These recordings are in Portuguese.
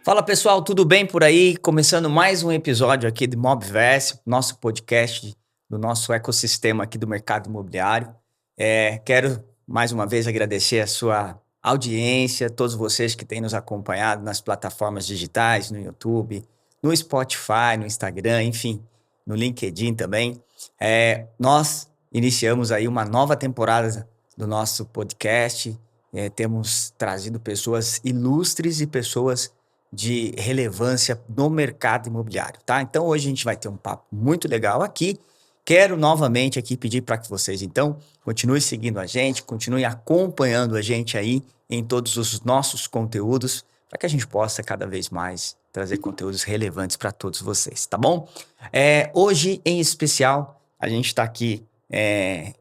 Fala pessoal, tudo bem por aí? Começando mais um episódio aqui do Mobverse, nosso podcast do nosso ecossistema aqui do mercado imobiliário. Quero mais uma vez agradecer a sua audiência, todos vocês que têm nos acompanhado nas plataformas digitais, no YouTube, no Spotify, no Instagram, enfim, no LinkedIn também. Nós iniciamos aí uma nova temporada do nosso podcast. Temos trazido pessoas ilustres e pessoas de relevância no mercado imobiliário, tá? Então hoje a gente vai ter um papo muito legal aqui. Quero novamente aqui pedir para que vocês então continuem seguindo a gente, continuem acompanhando a gente aí em todos os nossos conteúdos, para que a gente possa cada vez mais trazer conteúdos relevantes para todos vocês, tá bom? Hoje em especial a gente está aqui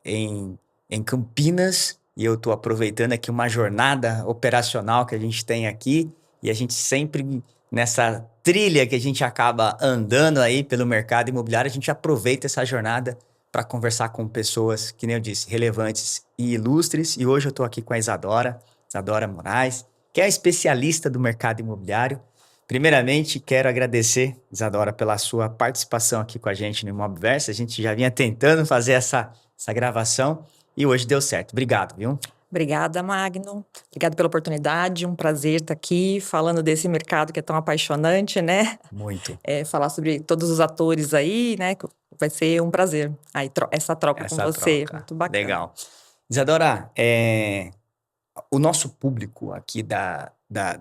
em Campinas e eu estou aproveitando aqui uma jornada operacional que a gente tem aqui. E a gente sempre, nessa trilha que a gente acaba andando aí pelo mercado imobiliário, a gente aproveita essa jornada para conversar com pessoas, que nem eu disse, relevantes e ilustres. E hoje eu estou aqui com a Isadora Moraes, que é a especialista do mercado imobiliário. Primeiramente, quero agradecer, Isadora, pela sua participação aqui com a gente no Imobverse. A gente já vinha tentando fazer essa gravação e hoje deu certo. Obrigado, viu? Obrigada, Magno. Obrigada pela oportunidade. Um prazer estar aqui falando desse mercado que é tão apaixonante, né? Muito. Falar sobre todos os atores aí, né? Vai ser um prazer. Aí, essa troca com você. Muito bacana. Legal. Isadora, o nosso público aqui da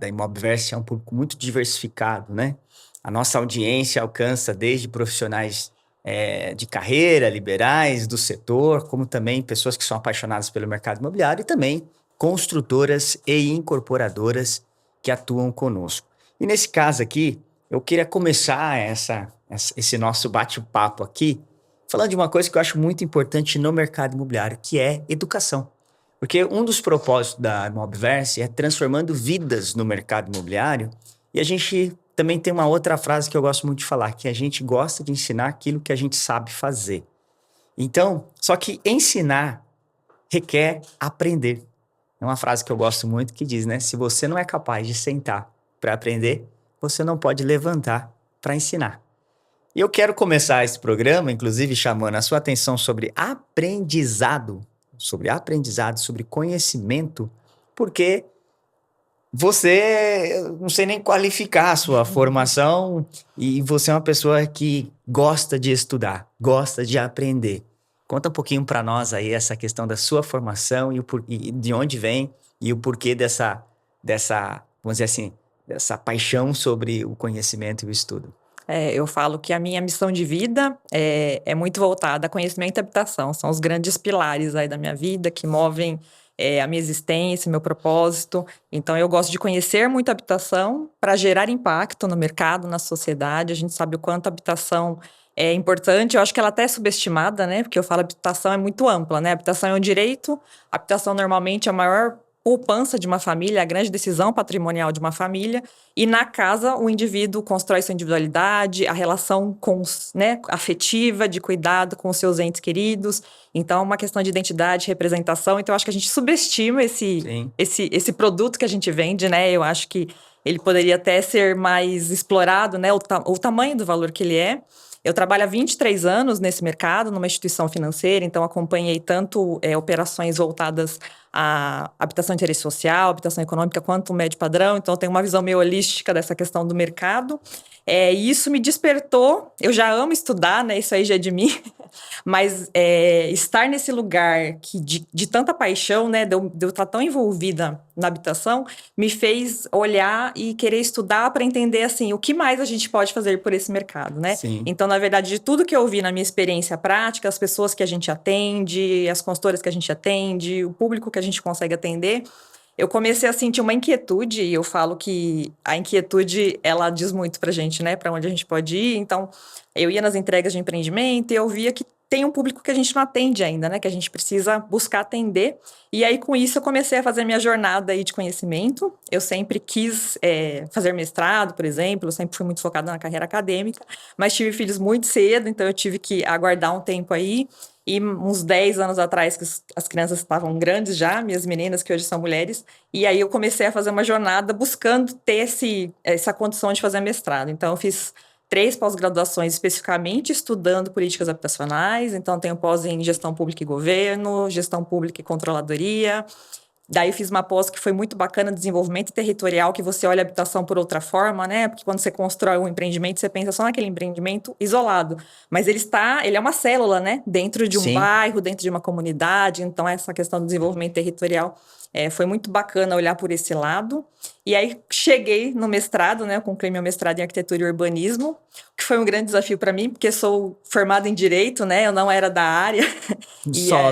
Imobverse é um público muito diversificado, né? A nossa audiência alcança desde profissionais de carreira, liberais do setor, como também pessoas que são apaixonadas pelo mercado imobiliário e também construtoras e incorporadoras que atuam conosco. E nesse caso aqui, eu queria começar esse nosso bate-papo aqui falando de uma coisa que eu acho muito importante no mercado imobiliário, que é educação. Porque um dos propósitos da Imobverse é transformando vidas no mercado imobiliário, e a gente também tem uma outra frase que eu gosto muito de falar, que a gente gosta de ensinar aquilo que a gente sabe fazer. Então, só que ensinar requer aprender. É uma frase que eu gosto muito que diz, né? Se você não é capaz de sentar para aprender, você não pode levantar para ensinar. E eu quero começar esse programa, inclusive, chamando a sua atenção sobre aprendizado, sobre conhecimento, porque você, eu não sei nem qualificar a sua formação e você é uma pessoa que gosta de estudar, gosta de aprender. Conta um pouquinho para nós aí essa questão da sua formação e de onde vem e o porquê dessa, vamos dizer assim, dessa paixão sobre o conhecimento e o estudo. Eu falo que a minha missão de vida é muito voltada a conhecimento e habitação. São os grandes pilares aí da minha vida que movem a minha existência, meu propósito. Então, eu gosto de conhecer muito a habitação para gerar impacto no mercado, na sociedade. A gente sabe o quanto a habitação é importante. Eu acho que ela até é subestimada, né? Porque eu falo habitação é muito ampla, né? Habitação é um direito. A habitação normalmente é a maior poupança de uma família, a grande decisão patrimonial de uma família. E na casa, o indivíduo constrói sua individualidade, a relação afetiva, de cuidado com os seus entes queridos. Então, é uma questão de identidade, representação. Então, eu acho que a gente subestima esse produto que a gente vende, né? Eu acho que ele poderia até ser mais explorado, né? O tamanho do valor que ele é. Eu trabalho há 23 anos nesse mercado, numa instituição financeira, então acompanhei tanto operações voltadas à habitação de interesse social, habitação econômica, quanto médio padrão. Então, eu tenho uma visão meio holística dessa questão do mercado. E isso me despertou. Eu já amo estudar, né? Isso aí já é de mim. Mas estar nesse lugar de tanta paixão, né? De eu estar tão envolvida na habitação, me fez olhar e querer estudar para entender, assim, o que mais a gente pode fazer por esse mercado, né? Sim. Então, na verdade, de tudo que eu vi na minha experiência prática, as pessoas que a gente atende, as consultoras que a gente atende, o público que a gente consegue atender, eu comecei a sentir uma inquietude, e eu falo que a inquietude, ela diz muito pra gente, né? Pra onde a gente pode ir. Então, eu ia nas entregas de empreendimento e eu via que tem um público que a gente não atende ainda, né? Que a gente precisa buscar atender. E aí, com isso, eu comecei a fazer minha jornada aí de conhecimento. Eu sempre quis fazer mestrado, por exemplo. Eu sempre fui muito focada na carreira acadêmica. Mas tive filhos muito cedo, então eu tive que aguardar um tempo aí. E uns 10 anos atrás, que as crianças estavam grandes já, minhas meninas, que hoje são mulheres, e aí eu comecei a fazer uma jornada buscando ter essa condição de fazer mestrado. Então, eu fiz 3 pós-graduações especificamente estudando políticas habitacionais. Então, tenho pós em gestão pública e governo, gestão pública e controladoria. Daí eu fiz uma pós que foi muito bacana, desenvolvimento territorial, que você olha a habitação por outra forma, né? Porque quando você constrói um empreendimento, você pensa só naquele empreendimento isolado. Mas ele é uma célula, né? Dentro de um Sim. bairro, dentro de uma comunidade. Então, essa questão do desenvolvimento territorial foi muito bacana olhar por esse lado. E aí, cheguei no mestrado, né? Eu concluí meu mestrado em arquitetura e urbanismo, que foi um grande desafio para mim, porque sou formada em direito, né? Eu não era da área.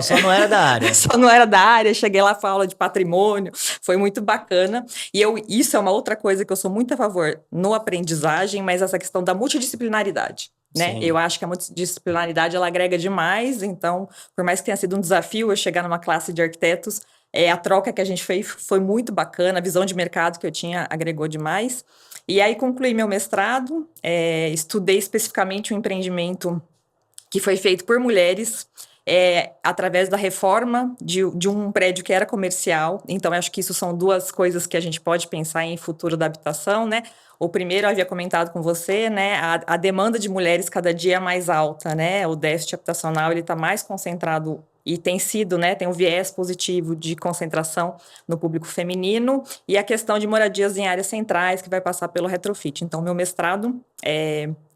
Só não era da área. Só não era da área, cheguei lá para aula de patrimônio, foi muito bacana. E isso é uma outra coisa que eu sou muito a favor no aprendizagem, mas essa questão da multidisciplinaridade, né? Sim. Eu acho que a multidisciplinaridade, ela agrega demais, então, por mais que tenha sido um desafio eu chegar numa classe de arquitetos, a troca que a gente fez foi muito bacana, a visão de mercado que eu tinha agregou demais. E aí concluí meu mestrado, estudei especificamente um empreendimento que foi feito por mulheres, através da reforma de um prédio que era comercial. Então, eu acho que isso são 2 coisas que a gente pode pensar em futuro da habitação, né? O primeiro, eu havia comentado com você, né? A demanda de mulheres cada dia é mais alta, né? O déficit habitacional, ele está mais concentrado e tem sido, né? Tem um viés positivo de concentração no público feminino e a questão de moradias em áreas centrais, que vai passar pelo retrofit. Então, meu mestrado,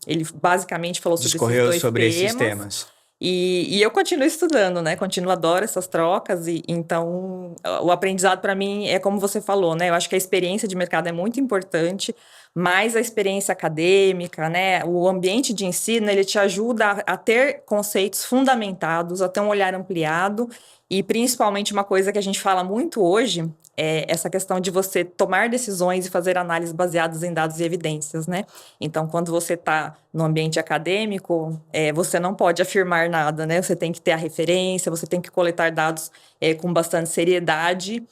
ele basicamente falou sobre Discorreu esses 2 sobre temas. esses temas. E eu continuo estudando, né? Adoro essas trocas. Então, o aprendizado para mim é como você falou, né? Eu acho que a experiência de mercado é muito importante, mas a experiência acadêmica, né? O ambiente de ensino, ele te ajuda a ter conceitos fundamentados, a ter um olhar ampliado. E, principalmente, uma coisa que a gente fala muito hoje é essa questão de você tomar decisões e fazer análises baseadas em dados e evidências, né? Então, quando você está no ambiente acadêmico, você não pode afirmar nada, né? Você tem que ter a referência, você tem que coletar dados com bastante seriedade.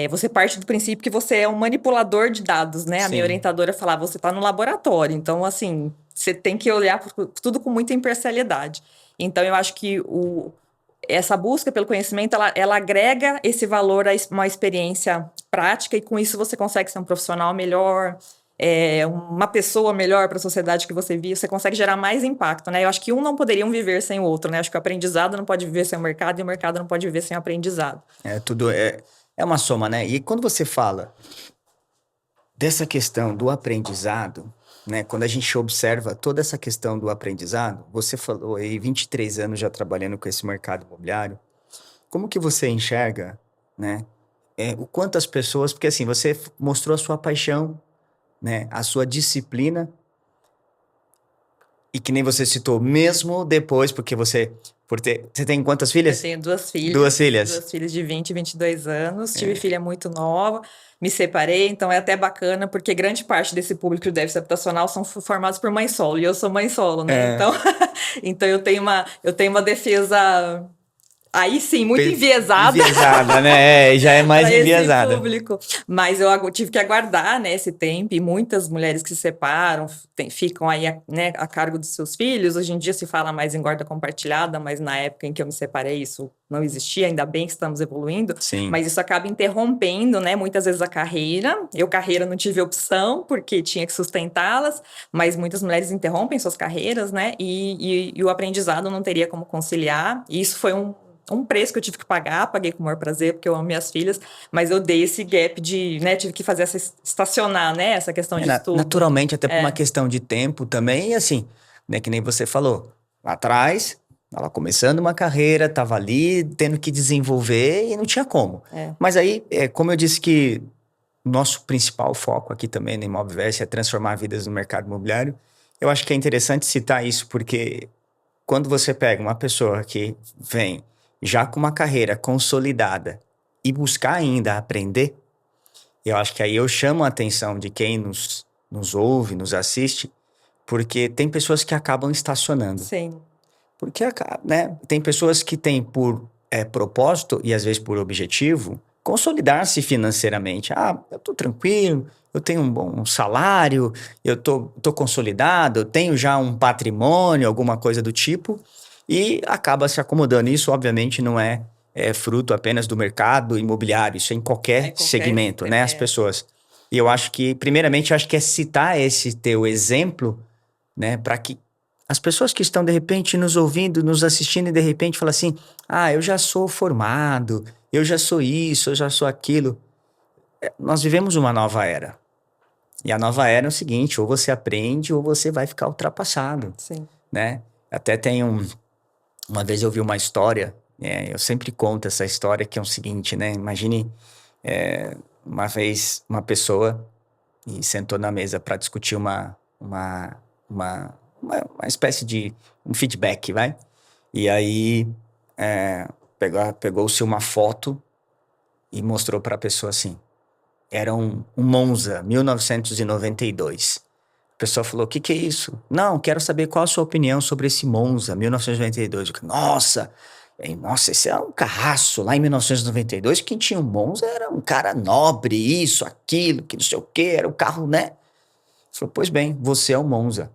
Você parte do princípio que você é um manipulador de dados, né? Sim. A minha orientadora falava, você está no laboratório. Então, assim, você tem que olhar tudo com muita imparcialidade. Então, eu acho que essa busca pelo conhecimento, ela agrega esse valor a uma experiência prática e com isso você consegue ser um profissional melhor, uma pessoa melhor para a sociedade que você vive, você consegue gerar mais impacto, né? Eu acho que um não poderiam viver sem o outro, né? Eu acho que o aprendizado não pode viver sem o mercado e o mercado não pode viver sem o aprendizado. Tudo é uma soma, né? E quando você fala dessa questão do aprendizado, né? Quando a gente observa toda essa questão do aprendizado, você falou aí 23 anos já trabalhando com esse mercado imobiliário, como que você enxerga, né? O quanto as pessoas, porque assim, você mostrou a sua paixão, né? A sua disciplina, e que nem você citou, mesmo depois, porque você tem quantas filhas? Eu tenho 2 filhas. 2 filhas. 2 filhas de 20 e 22 anos. Tive filha muito nova, me separei, então é até bacana, porque grande parte desse público de déficit habitacional são formados por mãe solo, e eu sou mãe solo, né? Então eu tenho uma defesa... Aí sim, muito enviesada. Enviesada, né? Já é mais enviesada. Esse público. Mas eu tive que aguardar, né, esse tempo. E muitas mulheres que se separam ficam aí, né, a cargo dos seus filhos. Hoje em dia se fala mais em guarda compartilhada, mas na época em que eu me separei isso não existia. Ainda bem que estamos evoluindo. Sim. Mas isso acaba interrompendo, né, muitas vezes a carreira. Carreira não tive opção, porque tinha que sustentá-las. Mas muitas mulheres interrompem suas carreiras, né? E o aprendizado não teria como conciliar. E isso foi um preço que eu tive que paguei com o maior prazer, porque eu amo minhas filhas, mas eu dei esse gap de, né, tive que fazer estacionar, né, essa questão de estudo. Naturalmente, até por uma questão de tempo também, e assim, né, que nem você falou, lá atrás, tava começando uma carreira, tava ali, tendo que desenvolver e não tinha como. Mas aí, como eu disse que nosso principal foco aqui também na Imob-Verse é transformar vidas no mercado imobiliário, eu acho que é interessante citar isso, porque quando você pega uma pessoa que vem já com uma carreira consolidada e buscar ainda aprender, eu acho que aí eu chamo a atenção de quem nos ouve, nos assiste, porque tem pessoas que acabam estacionando. Sim. Porque, né, tem pessoas que têm por propósito e às vezes por objetivo consolidar-se financeiramente. Eu tô tranquilo, eu tenho um bom salário, eu tô consolidado, eu tenho já um patrimônio, alguma coisa do tipo. e acaba se acomodando. Isso, obviamente, não é fruto apenas do mercado imobiliário, isso é em qualquer segmento, né? As pessoas. E eu acho que, primeiramente, eu acho que é citar esse teu exemplo, né? Para que as pessoas que estão, de repente, nos ouvindo, nos assistindo, e de repente falam assim, eu já sou formado, eu já sou isso, eu já sou aquilo. Nós vivemos uma nova era. E a nova era é o seguinte, ou você aprende ou você vai ficar ultrapassado. Sim. Né? Até tem uma vez eu vi uma história, eu sempre conto essa história, que é o seguinte, né? Imagine uma vez uma pessoa e sentou na mesa para discutir uma espécie de um feedback, vai? E aí pegou-se uma foto e mostrou para a pessoa assim, era um Monza 1992. A pessoa falou, o que é isso? Não, quero saber qual a sua opinião sobre esse Monza 1992. Nossa, esse é um carraço. Lá em 1992, quem tinha um Monza era um cara nobre, isso, aquilo, que não sei o que, era o carro, né? Falou, pois bem, você é o Monza.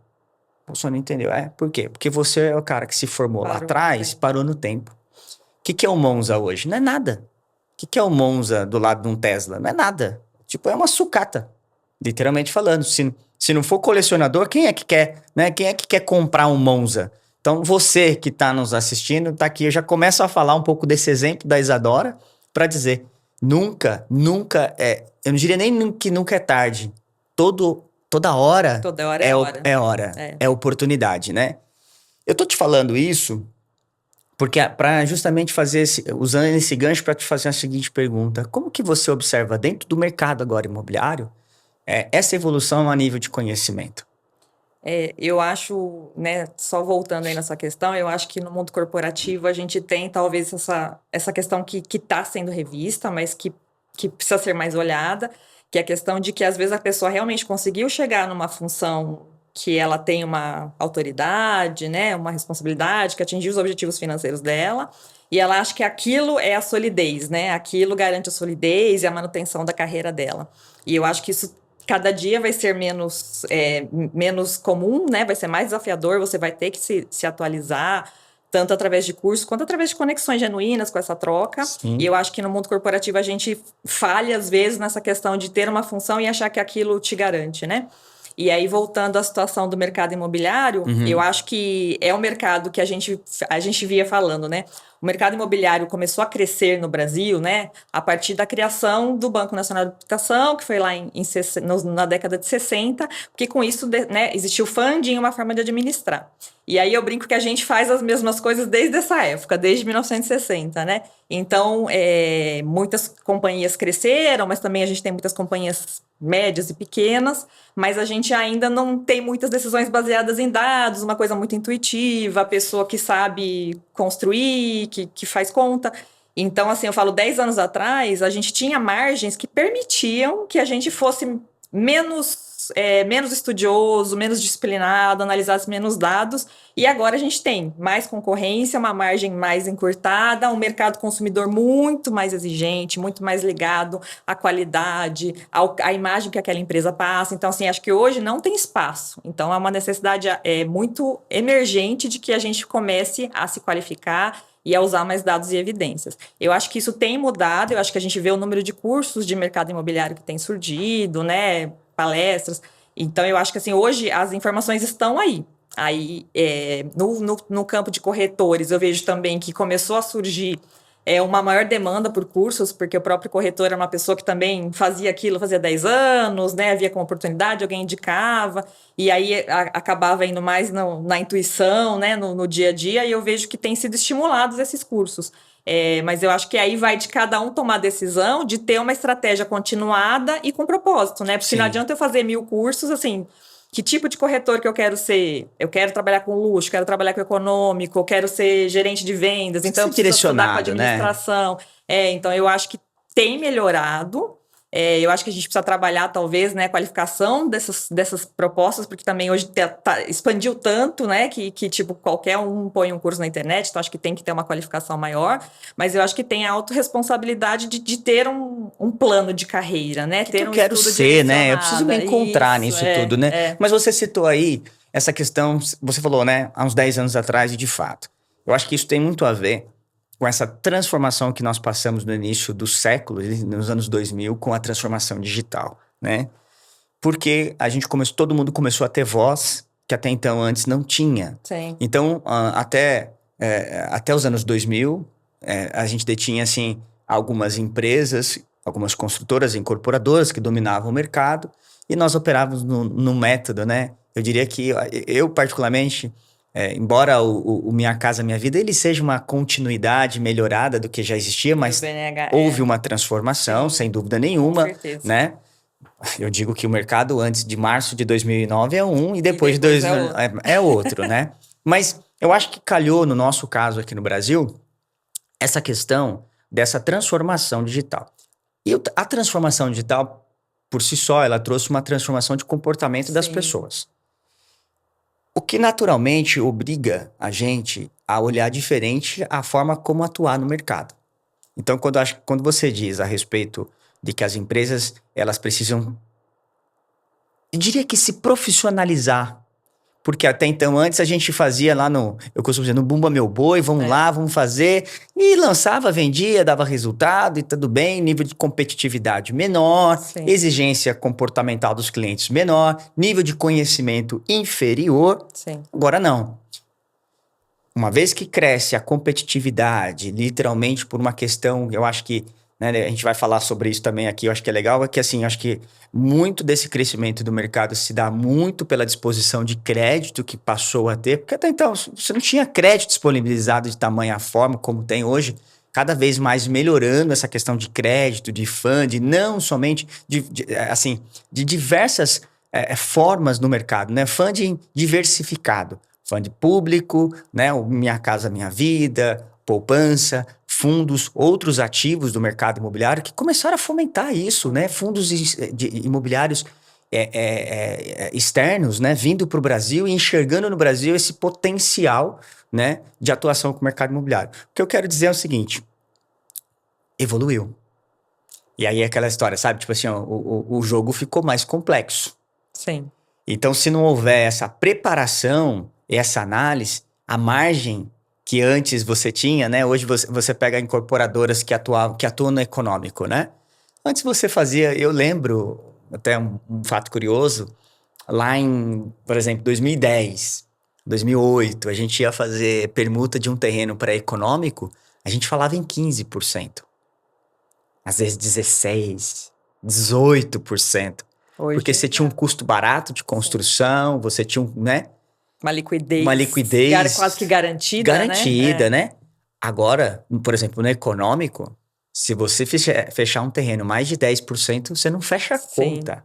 A pessoa não entendeu. Por quê? Porque você é o cara que se formou lá atrás, parou no tempo. O que é o Monza hoje? Não é nada. O que é o Monza do lado de um Tesla? Não é nada. Tipo, é uma sucata. Literalmente falando. Se não for colecionador, quem é que quer, né? Quem é que quer comprar um Monza? Então, você que está nos assistindo, está aqui. Eu já começo a falar um pouco desse exemplo da Isadora para dizer, nunca, eu não diria nem que nunca é tarde. Toda hora é hora. É oportunidade, né? Eu tô te falando isso porque para justamente usando esse gancho para te fazer a seguinte pergunta. Como que você observa dentro do mercado agora imobiliário essa evolução a nível de conhecimento? Eu acho, né, só voltando aí nessa questão, eu acho que no mundo corporativo a gente tem talvez essa questão que está sendo revista, mas que precisa ser mais olhada, que é a questão de que às vezes a pessoa realmente conseguiu chegar numa função que ela tem uma autoridade, né, uma responsabilidade, que atingiu os objetivos financeiros dela, e ela acha que aquilo é a solidez, né, aquilo garante a solidez e a manutenção da carreira dela. E eu acho que isso cada dia vai ser menos comum, né? Vai ser mais desafiador, você vai ter que se atualizar, tanto através de cursos, quanto através de conexões genuínas com essa troca. Sim. E eu acho que no mundo corporativo a gente falha, às vezes, nessa questão de ter uma função e achar que aquilo te garante, né? E aí, voltando à situação do mercado imobiliário, eu acho que é um mercado que a gente via falando, né? O mercado imobiliário começou a crescer no Brasil, né, a partir da criação do Banco Nacional de Habitação, que foi lá na década de 60, porque com isso, né, existiu o funding e uma forma de administrar. E aí eu brinco que a gente faz as mesmas coisas desde essa época, desde 1960, né? Então, muitas companhias cresceram, mas também a gente tem muitas companhias médias e pequenas, mas a gente ainda não tem muitas decisões baseadas em dados, uma coisa muito intuitiva, a pessoa que sabe construir, que faz conta. Então, assim, eu falo, 10 anos atrás, a gente tinha margens que permitiam que a gente fosse menos estudioso, menos disciplinado, analisasse menos dados, e agora a gente tem mais concorrência, uma margem mais encurtada, um mercado consumidor muito mais exigente, muito mais ligado à qualidade, à imagem que aquela empresa passa. Então, assim, acho que hoje não tem espaço. Então, é uma necessidade muito emergente de que a gente comece a se qualificar e a usar mais dados e evidências. Eu acho que isso tem mudado, eu acho que a gente vê o número de cursos de mercado imobiliário que tem surgido, né, palestras. Então, eu acho que assim, hoje as informações estão aí. Aí, no campo de corretores, eu vejo também que começou a surgir uma maior demanda por cursos, porque o próprio corretor era uma pessoa que também fazia aquilo, fazia 10 anos, né? Havia como oportunidade, alguém indicava, e aí acabava indo mais na intuição, né? No dia a dia, e eu vejo que tem sido estimulados esses cursos. Mas eu acho que aí vai de cada um tomar a decisão de ter uma estratégia continuada e com propósito, né? Porque Sim. Não adianta eu fazer 1000 cursos, assim, que tipo de corretor que eu quero ser? Eu quero trabalhar com luxo, quero trabalhar com econômico, eu quero ser gerente de vendas, então eu preciso estudar com administração. Então eu acho que tem melhorado. Eu acho que a gente precisa trabalhar, talvez, né, a qualificação dessas propostas, porque também hoje expandiu tanto, né, que tipo, qualquer um põe um curso na internet, então acho que tem que ter uma qualificação maior, mas eu acho que tem a autorresponsabilidade de ter um plano de carreira, né, ter um quero estudo ser, né? Eu preciso me encontrar nisso tudo, né? Mas você citou aí essa questão, você falou, né, há uns 10 anos atrás, e de fato. Eu acho que isso tem muito a ver com essa transformação que nós passamos no início do século, nos anos 2000, com a transformação digital, né? Porque todo mundo começou a ter voz que até então antes não tinha. Sim. Então, até os anos 2000, a gente detinha, assim, algumas empresas, algumas construtoras e incorporadoras que dominavam o mercado e nós operávamos no método, né? Eu diria que eu particularmente, embora o Minha Casa Minha Vida, ele seja uma continuidade melhorada do que já existia, mas houve uma transformação, sem dúvida nenhuma, com certeza, né? Eu digo que o mercado antes de março de 2009 é um e depois de é outro, né? Mas eu acho que calhou, no nosso caso aqui no Brasil, essa questão dessa transformação digital. E a transformação digital, por si só, ela trouxe uma transformação de comportamento das pessoas. O que naturalmente obriga a gente a olhar diferente a forma como atuar no mercado. Então, quando você diz a respeito de que as empresas, elas precisam, eu diria que se profissionalizar. Porque até então, antes a gente fazia lá eu costumo dizer, no Bumba Meu Boi, vamos lá, vamos fazer. E lançava, vendia, dava resultado e tudo bem. Nível de competitividade menor, exigência comportamental dos clientes menor, nível de conhecimento inferior. Agora não. Uma vez que cresce a competitividade, literalmente por uma questão, eu acho que, né, a gente vai falar sobre isso também aqui, eu acho que é legal, é que assim, eu acho que muito desse crescimento do mercado se dá muito pela disposição de crédito que passou a ter, porque até então você não tinha crédito disponibilizado de tamanha forma como tem hoje, cada vez mais melhorando essa questão de crédito, de funding, não somente de diversas formas no mercado, né? Funding diversificado, funding público, né? O Minha Casa Minha Vida, poupança, fundos, outros ativos do mercado imobiliário que começaram a fomentar isso, né? Fundos imobiliários externos, né? Vindo para o Brasil e enxergando no Brasil esse potencial, né? De atuação com o mercado imobiliário. O que eu quero dizer é o seguinte, evoluiu. E aí é aquela história, sabe? Tipo assim, ó, o jogo ficou mais complexo. Sim. Então, se não houver essa preparação, essa análise, a margem que antes você tinha, né? Hoje você pega incorporadoras que atuam no econômico, né? Antes você fazia, eu lembro, até um fato curioso, lá em, por exemplo, 2010, 2008, a gente ia fazer permuta de um terreno para econômico, a gente falava em 15%. Às vezes 16%, 18%. Porque você tinha um custo barato de construção, você tinha né? Uma liquidez quase que garantida, né? Agora, por exemplo, no econômico, se você fechar um terreno mais de 10%, você não fecha a conta,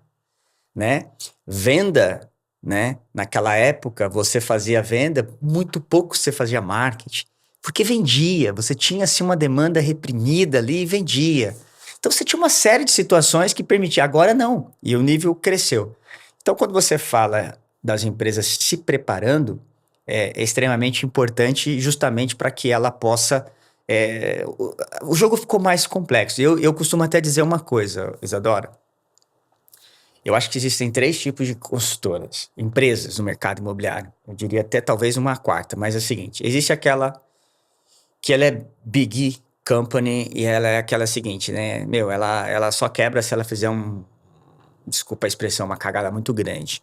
né? Venda, né? Naquela época, você fazia venda, muito pouco você fazia marketing, porque vendia, você tinha assim uma demanda reprimida ali e vendia. Então você tinha uma série de situações que permitia, agora não, e o nível cresceu. Então quando você fala das empresas se preparando, é extremamente importante justamente para que ela possa... o jogo ficou mais complexo. Eu costumo até dizer uma coisa, Isadora. Eu acho que existem 3 tipos de consultoras, empresas no mercado imobiliário. Eu diria até talvez uma quarta, mas é o seguinte. Existe aquela que ela é big company e ela é aquela seguinte, né? Ela só quebra se ela fizer desculpa a expressão, uma cagada muito grande,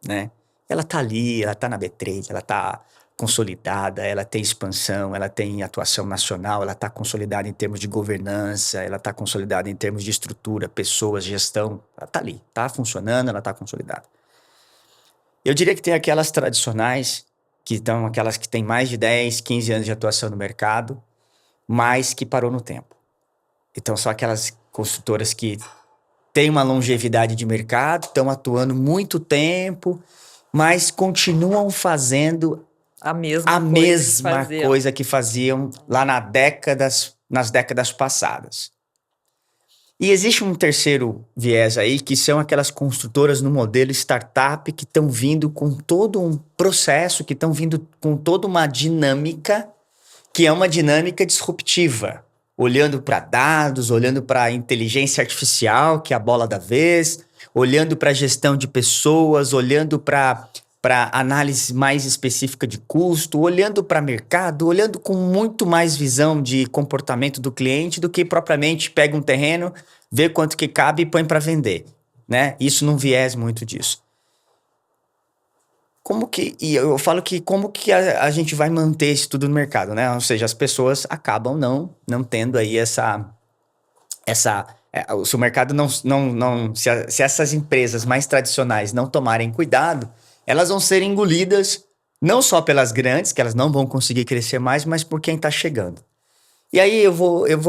né? Ela tá ali, ela tá na B3, ela tá consolidada, ela tem expansão, ela tem atuação nacional, ela tá consolidada em termos de governança, ela tá consolidada em termos de estrutura, pessoas, gestão, ela tá ali, tá funcionando, ela tá consolidada. Eu diria que tem aquelas tradicionais, aquelas que têm mais de 10, 15 anos de atuação no mercado, mas que parou no tempo. Então são aquelas construtoras que têm uma longevidade de mercado, estão atuando muito tempo, mas continuam fazendo a mesma coisa que faziam lá nas décadas passadas. E existe um terceiro viés aí, que são aquelas construtoras no modelo startup que estão vindo com todo um processo, que estão vindo com toda uma dinâmica, que é uma dinâmica disruptiva, olhando para dados, olhando para a inteligência artificial, que é a bola da vez, olhando para a gestão de pessoas, olhando para para análise mais específica de custo, olhando para mercado, olhando com muito mais visão de comportamento do cliente do que propriamente pega um terreno, vê quanto que cabe e põe para vender, né? Isso não viés muito disso. E eu falo que como que a gente vai manter isso tudo no mercado, né? Ou seja, as pessoas acabam não tendo aí se o mercado se essas empresas mais tradicionais não tomarem cuidado, elas vão ser engolidas não só pelas grandes, que elas não vão conseguir crescer mais, mas por quem está chegando. E aí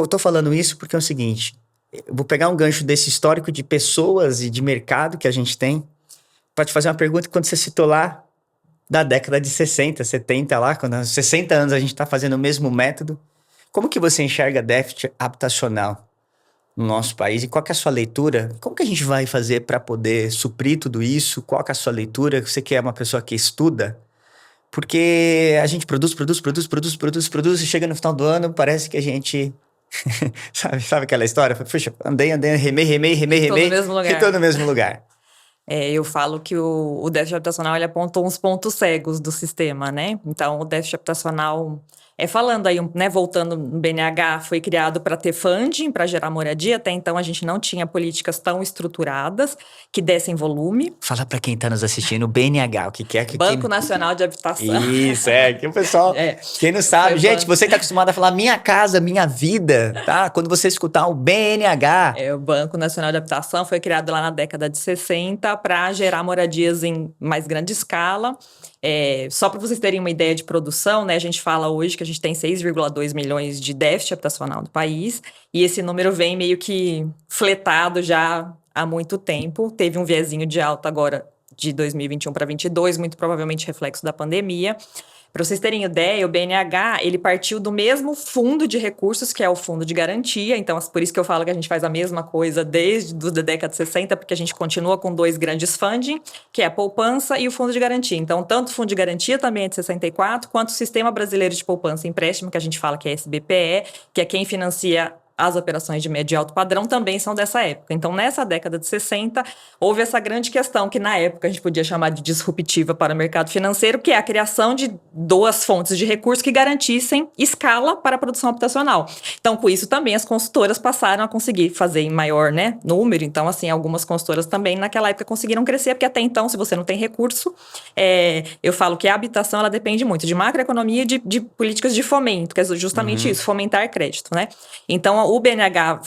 tô falando isso porque é o seguinte, eu vou pegar um gancho desse histórico de pessoas e de mercado que a gente tem para te fazer uma pergunta quando você citou lá da década de 60, 70 lá, quando há 60 anos a gente está fazendo o mesmo método. Como que você enxerga déficit habitacional no nosso país? E qual que é a sua leitura? Como que a gente vai fazer para poder suprir tudo isso? Qual que é a sua leitura? Você que é uma pessoa que estuda, porque a gente produz e chega no final do ano, parece que a gente... sabe aquela história? Puxa, andei, remei, Tô no mesmo lugar. e tô no mesmo lugar. Eu falo que o déficit habitacional ele apontou uns pontos cegos do sistema, né? Então, o déficit habitacional, falando aí, né, voltando no BNH, foi criado para ter funding, para gerar moradia. Até então, a gente não tinha políticas tão estruturadas que dessem volume. Fala para quem está nos assistindo, o BNH, o que é? Banco Nacional de Habitação. Isso, que o pessoal, quem não sabe, gente, você está acostumado a falar minha casa, minha vida, tá? Quando você escutar o BNH. O Banco Nacional de Habitação foi criado lá na década de 60 para gerar moradias em mais grande escala. Só para vocês terem uma ideia de produção, né? A gente fala hoje que a gente tem 6,2 milhões de déficit habitacional no país, e esse número vem meio que fletado já há muito tempo. Teve um viezinho de alta agora de 2021 para 2022, muito provavelmente reflexo da pandemia. Para vocês terem ideia, o BNH, ele partiu do mesmo fundo de recursos, que é o fundo de garantia. Então, por isso que eu falo que a gente faz a mesma coisa desde a década de 60, porque a gente continua com dois grandes funding, que é a poupança e o fundo de garantia. Então, tanto o fundo de garantia também é de 64, quanto o Sistema Brasileiro de Poupança e Empréstimo, que a gente fala que é SBPE, que é quem financia as operações de médio e alto padrão, também são dessa época. Então, nessa década de 60, houve essa grande questão que, na época, a gente podia chamar de disruptiva para o mercado financeiro, que é a criação de duas fontes de recursos que garantissem escala para a produção habitacional. Então, com isso, também as consultoras passaram a conseguir fazer em maior, né, número. Então, assim, algumas consultoras também, naquela época, conseguiram crescer, porque até então, se você não tem recurso, eu falo que a habitação, ela depende muito de macroeconomia e de políticas de fomento, que é justamente isso, fomentar crédito, né? Então, o BNH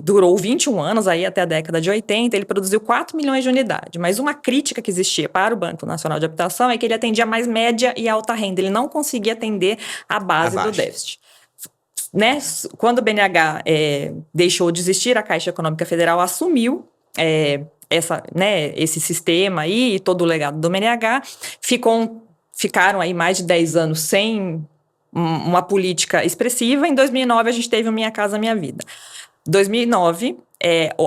durou 21 anos, aí até a década de 80, ele produziu 4 milhões de unidades. Mas uma crítica que existia para o Banco Nacional de Habitação é que ele atendia mais média e alta renda. Ele não conseguia atender a base do déficit. Né? Quando o BNH deixou de existir, a Caixa Econômica Federal assumiu esse sistema aí, e todo o legado do BNH. Ficaram aí mais de 10 anos sem uma política expressiva. Em 2009, a gente teve o Minha Casa Minha Vida. 2009,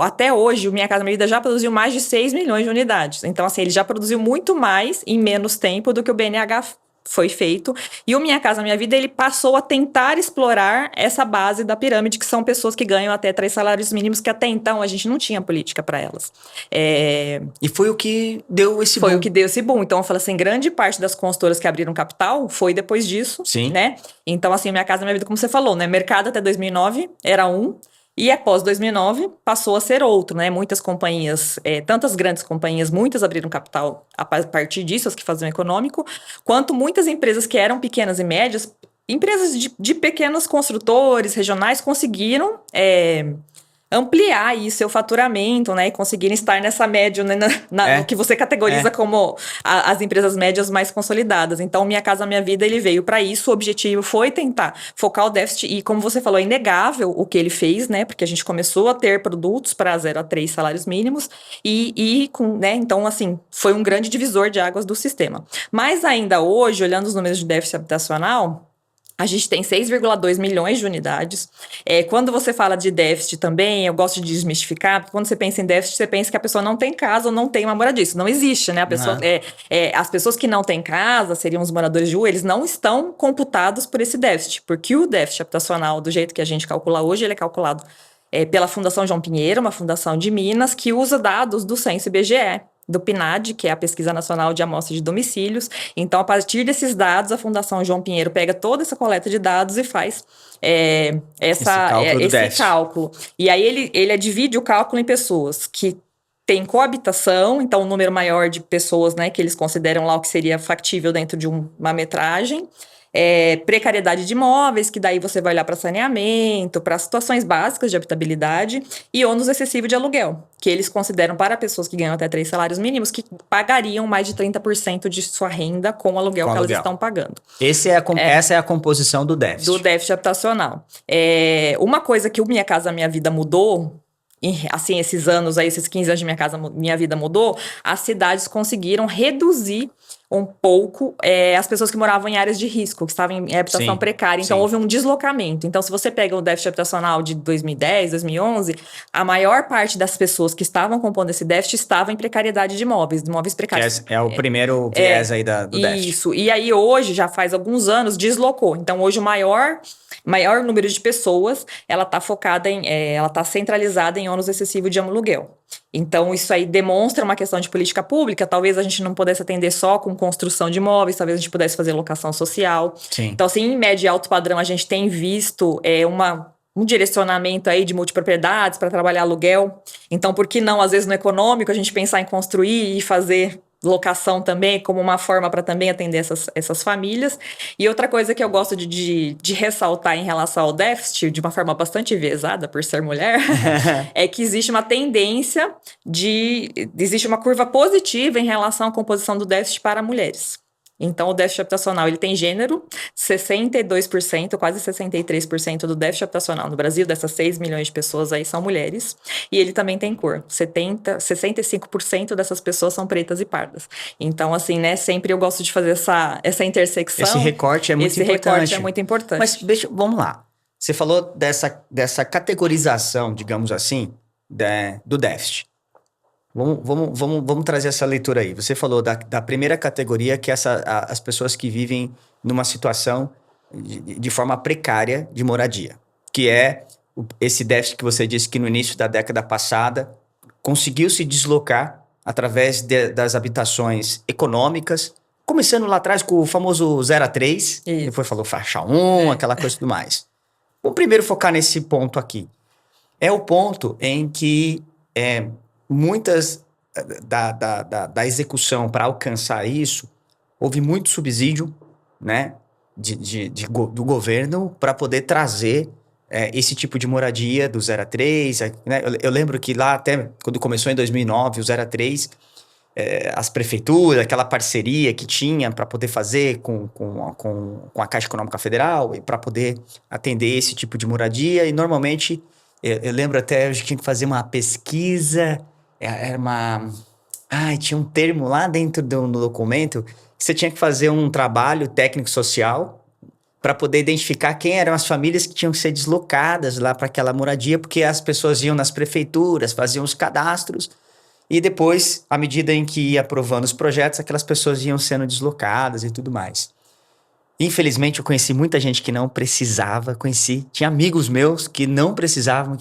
até hoje, o Minha Casa Minha Vida já produziu mais de 6 milhões de unidades. Então, assim, ele já produziu muito mais em menos tempo do que o BNH foi feito. E o Minha Casa Minha Vida, ele passou a tentar explorar essa base da pirâmide, que são pessoas que ganham até 3 salários mínimos, que até então a gente não tinha política para elas. E foi o que deu esse boom. Foi o que deu esse boom. Então, eu falo assim, grande parte das consultoras que abriram capital foi depois disso. Sim. Né? Então, assim, Minha Casa Minha Vida, como você falou, né? Mercado até 2009 era um. E após 2009, passou a ser outro, né? Muitas companhias, tantas grandes companhias, muitas abriram capital a partir disso, as que faziam econômico, quanto muitas empresas que eram pequenas e médias, empresas de pequenos construtores regionais conseguiram ampliar aí seu faturamento, né? E conseguirem estar nessa média, né, no que você categoriza como as empresas médias mais consolidadas. Então, Minha Casa Minha Vida, ele veio para isso. O objetivo foi tentar focar o déficit. E, como você falou, é inegável o que ele fez, né? Porque a gente começou a ter produtos para 0 a 3 salários mínimos. Né? Então, assim, foi um grande divisor de águas do sistema. Mas ainda hoje, olhando os números de déficit habitacional, a gente tem 6,2 milhões de unidades. Quando você fala de déficit também, eu gosto de desmistificar, porque quando você pensa em déficit, você pensa que a pessoa não tem casa ou não tem uma moradia. Isso não existe, né? As pessoas que não têm casa, seriam os moradores de rua, eles não estão computados por esse déficit, porque o déficit habitacional, do jeito que a gente calcula hoje, ele é calculado pela Fundação João Pinheiro, uma fundação de Minas, que usa dados do Censo IBGE. do PNAD, que é a Pesquisa Nacional de Amostra de Domicílios. Então, a partir desses dados, a Fundação João Pinheiro pega toda essa coleta de dados e faz esse cálculo. E aí ele divide o cálculo em pessoas que têm coabitação, então um número maior de pessoas, né, que eles consideram lá o que seria factível dentro de uma metragem. Precariedade de imóveis, que daí você vai olhar para saneamento, para situações básicas de habitabilidade, e ônus excessivo de aluguel, que eles consideram para pessoas que ganham até 3 salários mínimos, que pagariam mais de 30% de sua renda com o aluguel que elas estão pagando. Essa é a composição do déficit. Do déficit habitacional. Uma coisa que o Minha Casa Minha Vida mudou, assim, esses anos aí, esses 15 anos de Minha Vida mudou, as cidades conseguiram reduzir um pouco as pessoas que moravam em áreas de risco, que estavam em habitação precária. Então, houve um deslocamento. Então, se você pega o déficit habitacional de 2010, 2011, a maior parte das pessoas que estavam compondo esse déficit estavam em precariedade de imóveis precários. É o primeiro viés aí do déficit. Isso. E aí, hoje, já faz alguns anos, deslocou. Então, hoje, o maior número de pessoas, ela está focada ela está centralizada em ônus excessivo de aluguel. Então, isso aí demonstra uma questão de política pública. Talvez a gente não pudesse atender só com construção de imóveis, talvez a gente pudesse fazer locação social. Sim. Então, assim, em médio e alto padrão, a gente tem visto um direcionamento aí de multipropriedades para trabalhar aluguel. Então, por que não, às vezes, no econômico, a gente pensar em construir e fazer locação também, como uma forma para também atender essas famílias. E outra coisa que eu gosto de ressaltar em relação ao déficit, de uma forma bastante enviesada, por ser mulher, é que existe uma tendência existe uma curva positiva em relação à composição do déficit para mulheres. Então, o déficit habitacional, ele tem gênero, 62%, quase 63% do déficit habitacional no Brasil, dessas 6 milhões de pessoas aí, são mulheres. E ele também tem cor, 65% dessas pessoas são pretas e pardas. Então, assim, né, sempre eu gosto de fazer essa intersecção. Esse recorte é muito importante. Esse recorte é muito importante. Mas vamos lá. Você falou dessa categorização, digamos assim, do déficit. Vamos trazer essa leitura aí. Você falou da primeira categoria, que é as pessoas que vivem numa situação de forma precária de moradia, que é esse déficit que você disse que no início da década passada conseguiu se deslocar através das habitações econômicas, começando lá atrás com o famoso 0 a 3, depois falou faixa 1, aquela coisa e tudo mais. Vamos primeiro focar nesse ponto aqui. É o ponto em que muitas da execução para alcançar isso, houve muito subsídio, né, do governo para poder trazer esse tipo de moradia do 0 a 3. Né? Eu lembro que lá até quando começou em 2009, o 0 a 3, as prefeituras, aquela parceria que tinha para poder fazer com a Caixa Econômica Federal e para poder atender esse tipo de moradia. E normalmente, eu lembro até, eu tinha que fazer uma pesquisa. Tinha um termo lá dentro do documento que você tinha que fazer um trabalho técnico-social para poder identificar quem eram as famílias que tinham que ser deslocadas lá para aquela moradia, porque as pessoas iam nas prefeituras, faziam os cadastros e depois, à medida em que ia aprovando os projetos, aquelas pessoas iam sendo deslocadas e tudo mais. Infelizmente, eu conheci muita gente que não precisava, tinha amigos meus que não precisavam,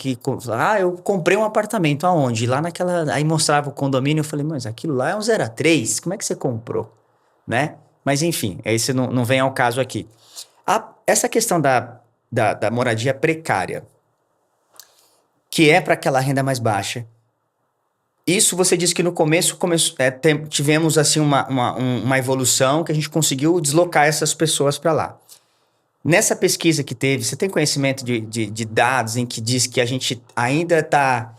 eu comprei um apartamento, aonde? Lá aí mostrava o condomínio, eu falei, mas aquilo lá é um 0 a 3, como é que você comprou? Né? Mas enfim, esse não vem ao caso aqui. Essa questão da moradia precária, que é para aquela renda mais baixa, isso você disse que no começo tivemos assim uma evolução que a gente conseguiu deslocar essas pessoas para lá. Nessa pesquisa que teve, você tem conhecimento de dados em que diz que a gente ainda está...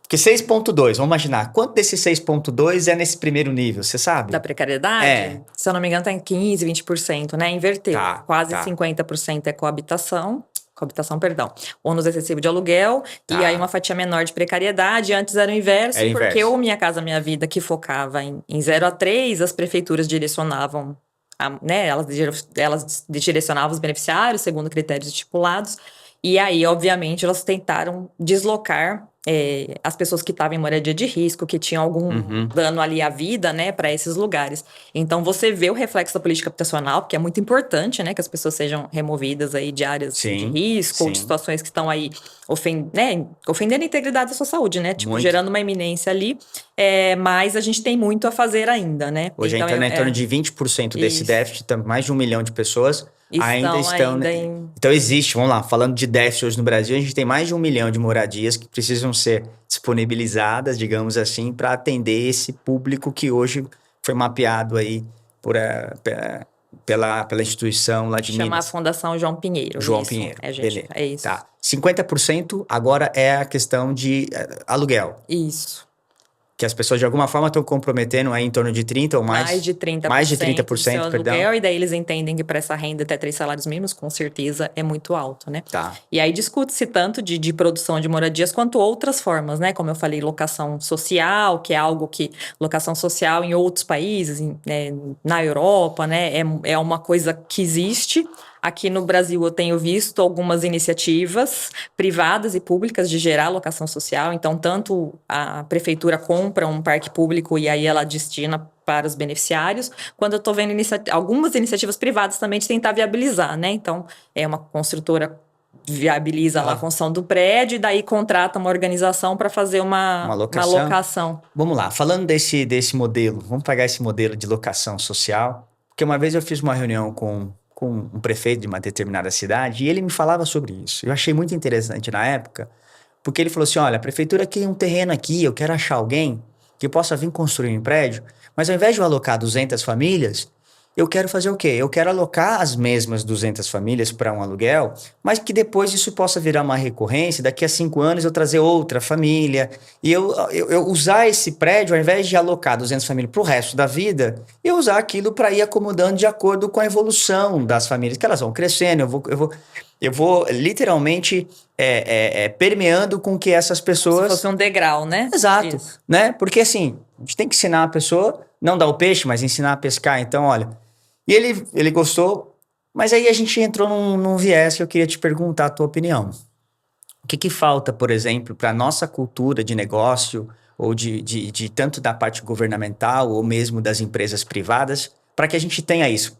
Porque 6,2, vamos imaginar, quanto desse 6,2 é nesse primeiro nível, você sabe? Da precariedade? Se eu não me engano, está em 15%, 20%, né? Inverteu. Quase 50% é coabitação, ônus excessivo de aluguel, e aí uma fatia menor de precariedade. Antes era o inverso, porque o Minha Casa Minha Vida, que focava em 0 a 3, as prefeituras direcionavam, elas direcionavam os beneficiários segundo critérios estipulados, E aí, obviamente, elas tentaram deslocar as pessoas que estavam em moradia de risco, que tinham algum dano ali à vida, né, para esses lugares. Então, você vê o reflexo da política habitacional, porque é muito importante, né, que as pessoas sejam removidas aí de áreas de risco ou de situações que estão aí ofendendo a integridade da sua saúde, né, tipo, gerando uma iminência ali. Mas a gente tem muito a fazer ainda, né? Hoje então, em torno de 20% desse déficit, mais de 1 milhão de pessoas ainda estão. Então existe, vamos lá, falando de déficit hoje no Brasil, a gente tem mais de 1 milhão de moradias que precisam ser disponibilizadas, digamos assim, para atender esse público que hoje foi mapeado aí pela instituição lá de Minas. Chama a Fundação João Pinheiro. João Pinheiro, beleza. É isso. Tá. 50% agora é a questão de aluguel. Isso. Que as pessoas de alguma forma estão comprometendo aí em torno de 30% ou mais. Mais de 30%. Mais de 30%, do seu aluguel, e daí eles entendem que para essa renda até 3 salários mínimos, com certeza, é muito alto, né? Tá. E aí discute-se tanto de produção de moradias quanto outras formas, né? Como eu falei, locação social, que é algo que... Locação social em outros países, na Europa, né? É uma coisa que existe. Aqui no Brasil eu tenho visto algumas iniciativas privadas e públicas de gerar locação social. Então, tanto a prefeitura compra um parque público e aí ela destina para os beneficiários, quando eu estou vendo algumas iniciativas privadas também de tentar viabilizar, né? Então, uma construtora viabiliza lá a construção do prédio e daí contrata uma organização para fazer uma locação. Vamos lá, falando desse modelo, vamos pegar esse modelo de locação social, porque uma vez eu fiz uma reunião com um prefeito de uma determinada cidade, e ele me falava sobre isso. Eu achei muito interessante na época, porque ele falou assim, olha, a prefeitura tem um terreno aqui, eu quero achar alguém que possa vir construir um prédio, mas ao invés de eu alocar 200 famílias, eu quero fazer o quê? Eu quero alocar as mesmas 200 famílias para um aluguel, mas que depois isso possa virar uma recorrência, daqui a 5 anos eu trazer outra família, e eu usar esse prédio, ao invés de alocar 200 famílias para o resto da vida, eu usar aquilo para ir acomodando de acordo com a evolução das famílias, que elas vão crescendo, eu vou literalmente permeando com que essas pessoas... Se fosse um degrau, né? Exato, né? Porque assim, a gente tem que ensinar a pessoa, não dar o peixe, mas ensinar a pescar, então olha... E ele gostou, mas aí a gente entrou num viés que eu queria te perguntar a tua opinião. O que falta, por exemplo, para a nossa cultura de negócio, ou de tanto da parte governamental, ou mesmo das empresas privadas, para que a gente tenha isso?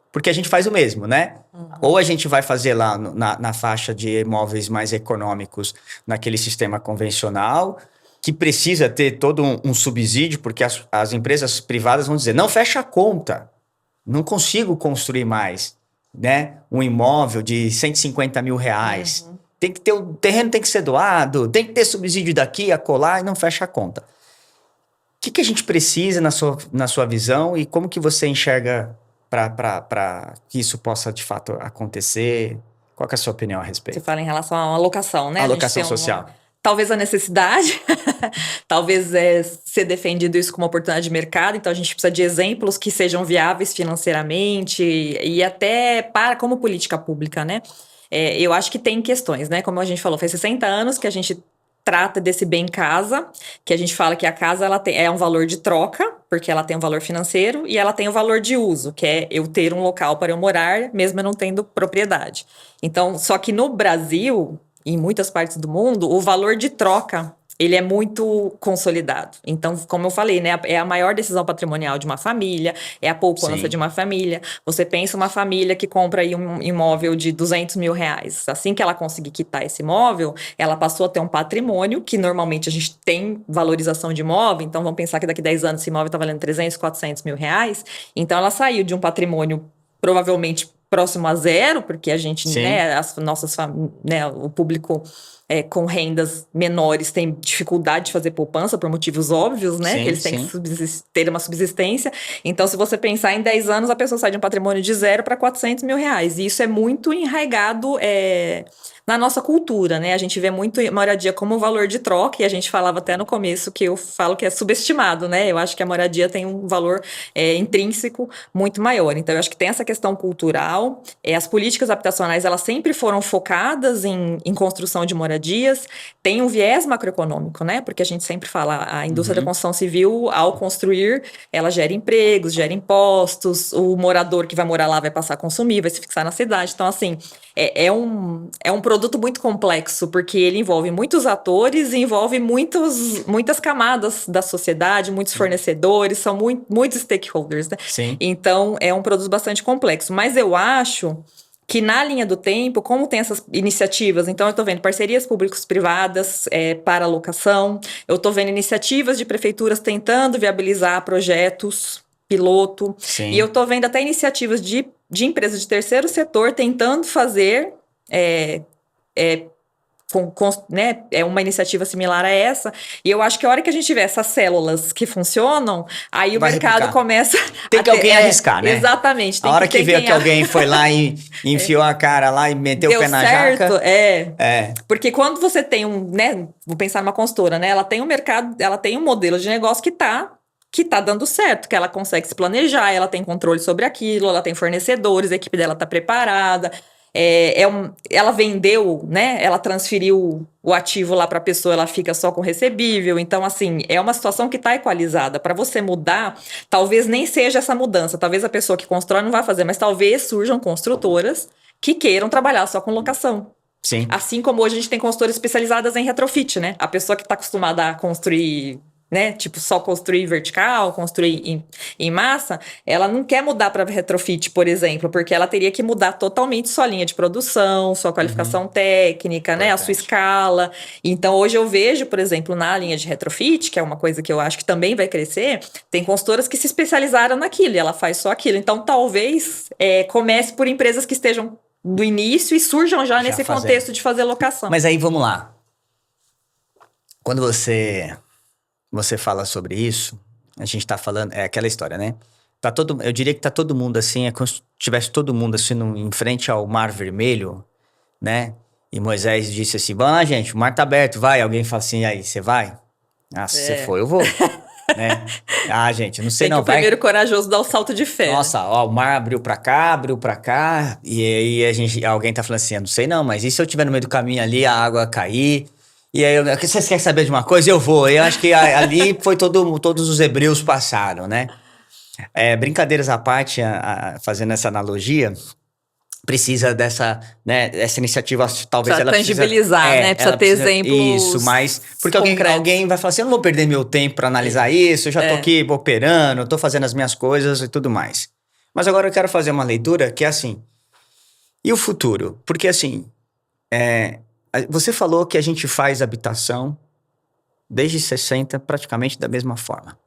Porque a gente faz o mesmo, né? Ou a gente vai fazer lá na faixa de imóveis mais econômicos, naquele sistema convencional, que precisa ter todo um subsídio, porque as empresas privadas vão dizer, não fecha a conta. Não consigo construir mais, né? Um imóvel de 150 mil reais. Tem que ter, o terreno tem que ser doado, tem que ter subsídio daqui, acolá, e não fecha a conta. O que a gente precisa na sua visão e como que você enxerga para que isso possa, de fato, acontecer? Qual que é a sua opinião a respeito? Você fala em relação à alocação, né? Alocação social. Talvez a necessidade, talvez ser defendido isso como oportunidade de mercado, então a gente precisa de exemplos que sejam viáveis financeiramente e até como política pública, né? Eu acho que tem questões, né? Como a gente falou, faz 60 anos que a gente trata desse bem casa, que a gente fala que a casa é um valor de troca, porque ela tem um valor financeiro, e ela tem o valor de uso, que é eu ter um local para eu morar, mesmo eu não tendo propriedade. Então, só que no Brasil... Em muitas partes do mundo, o valor de troca, ele é muito consolidado. Então, como eu falei, né, é a maior decisão patrimonial de uma família, é a poupança de uma família. Você pensa uma família que compra aí um imóvel de 200 mil reais. Assim que ela conseguir quitar esse imóvel, ela passou a ter um patrimônio, que normalmente a gente tem valorização de imóvel, então vamos pensar que daqui a 10 anos esse imóvel está valendo 300, 400 mil reais. Então, ela saiu de um patrimônio provavelmente próximo a zero, porque a gente, né, o público com rendas menores tem dificuldade de fazer poupança por motivos óbvios, né? Eles têm que ter uma subsistência. Então, se você pensar em 10 anos, a pessoa sai de um patrimônio de 0 para 400 mil reais. E isso é muito enraizado na nossa cultura, né? A gente vê muito moradia como valor de troca, e a gente falava até no começo que eu falo que é subestimado, né? Eu acho que a moradia tem um valor intrínseco muito maior. Então, eu acho que tem essa questão cultural. As políticas habitacionais, elas sempre foram focadas em construção de moradia, Dias, tem um viés macroeconômico, né? Porque a gente sempre fala, a indústria da construção civil, ao construir, ela gera empregos, gera impostos, o morador que vai morar lá vai passar a consumir, vai se fixar na cidade. Então, assim, é um produto muito complexo, porque ele envolve muitos atores, envolve muitas camadas da sociedade, muitos fornecedores, são muitos stakeholders, né? Sim. Então, é um produto bastante complexo. Mas eu acho que na linha do tempo, como tem essas iniciativas, então eu estou vendo parcerias públicos-privadas para locação, eu estou vendo iniciativas de prefeituras tentando viabilizar projetos piloto, Sim. e eu estou vendo até iniciativas de empresas de terceiro setor tentando fazer né, uma iniciativa similar a essa, e eu acho que a hora que a gente tiver essas células que funcionam, aí Vai o mercado replicar. começa Tem que alguém arriscar, né? Exatamente. A hora que vê que alguém foi lá e enfiou a cara lá e meteu o pé na jaca. Porque quando você tem né, vou pensar numa consultora, né, ela tem um mercado, ela tem um modelo de negócio que tá dando certo, que ela consegue se planejar, ela tem controle sobre aquilo, ela tem fornecedores, a equipe dela tá preparada. Ela vendeu, né? Ela transferiu o ativo lá para a pessoa, ela fica só com recebível. Então, assim, é uma situação que está equalizada. Para você mudar, talvez nem seja essa mudança. Talvez a pessoa que constrói não vai fazer, mas talvez surjam construtoras que queiram trabalhar só com locação. Sim. Assim como hoje a gente tem consultoras especializadas em retrofit, né? A pessoa que está acostumada a construir, né? Tipo, só construir vertical, construir em massa, ela não quer mudar para retrofit, por exemplo, porque ela teria que mudar totalmente sua linha de produção, sua qualificação técnica, né? A sua escala. Então, hoje eu vejo, por exemplo, na linha de retrofit, que é uma coisa que eu acho que também vai crescer, tem consultoras que se especializaram naquilo e ela faz só aquilo. Então, talvez comece por empresas que estejam do início e surjam já nesse contexto de fazer locação. Mas aí, vamos lá. Quando você fala sobre isso, a gente tá falando, é aquela história, né? Eu diria que tá todo mundo assim, como se tivesse todo mundo assim em frente ao Mar Vermelho, né? E Moisés disse assim, vamos lá, gente, o mar tá aberto, vai. Alguém fala assim, e aí, você vai? Ah, se você for, eu vou. Né? Ah, gente, não sei. Tem que o primeiro corajoso dar o salto de fé. Nossa, ó, o mar abriu pra cá, e aí alguém tá falando assim, eu não sei não, mas e se eu estiver no meio do caminho ali, a água cair... E aí, vocês querem saber de uma coisa? Eu vou. Eu acho que ali foi todos os hebreus passaram, né? Brincadeiras à parte, fazendo essa analogia, precisa dessa iniciativa, talvez precisa ela tangibilizar, né? Precisa ter exemplos. Isso, mas porque alguém vai falar assim, eu não vou perder meu tempo para analisar isso, eu já tô aqui operando, tô fazendo as minhas coisas e tudo mais. Mas agora eu quero fazer uma leitura que é assim, e o futuro? Porque assim, você falou que a gente faz habitação desde 60 praticamente da mesma forma.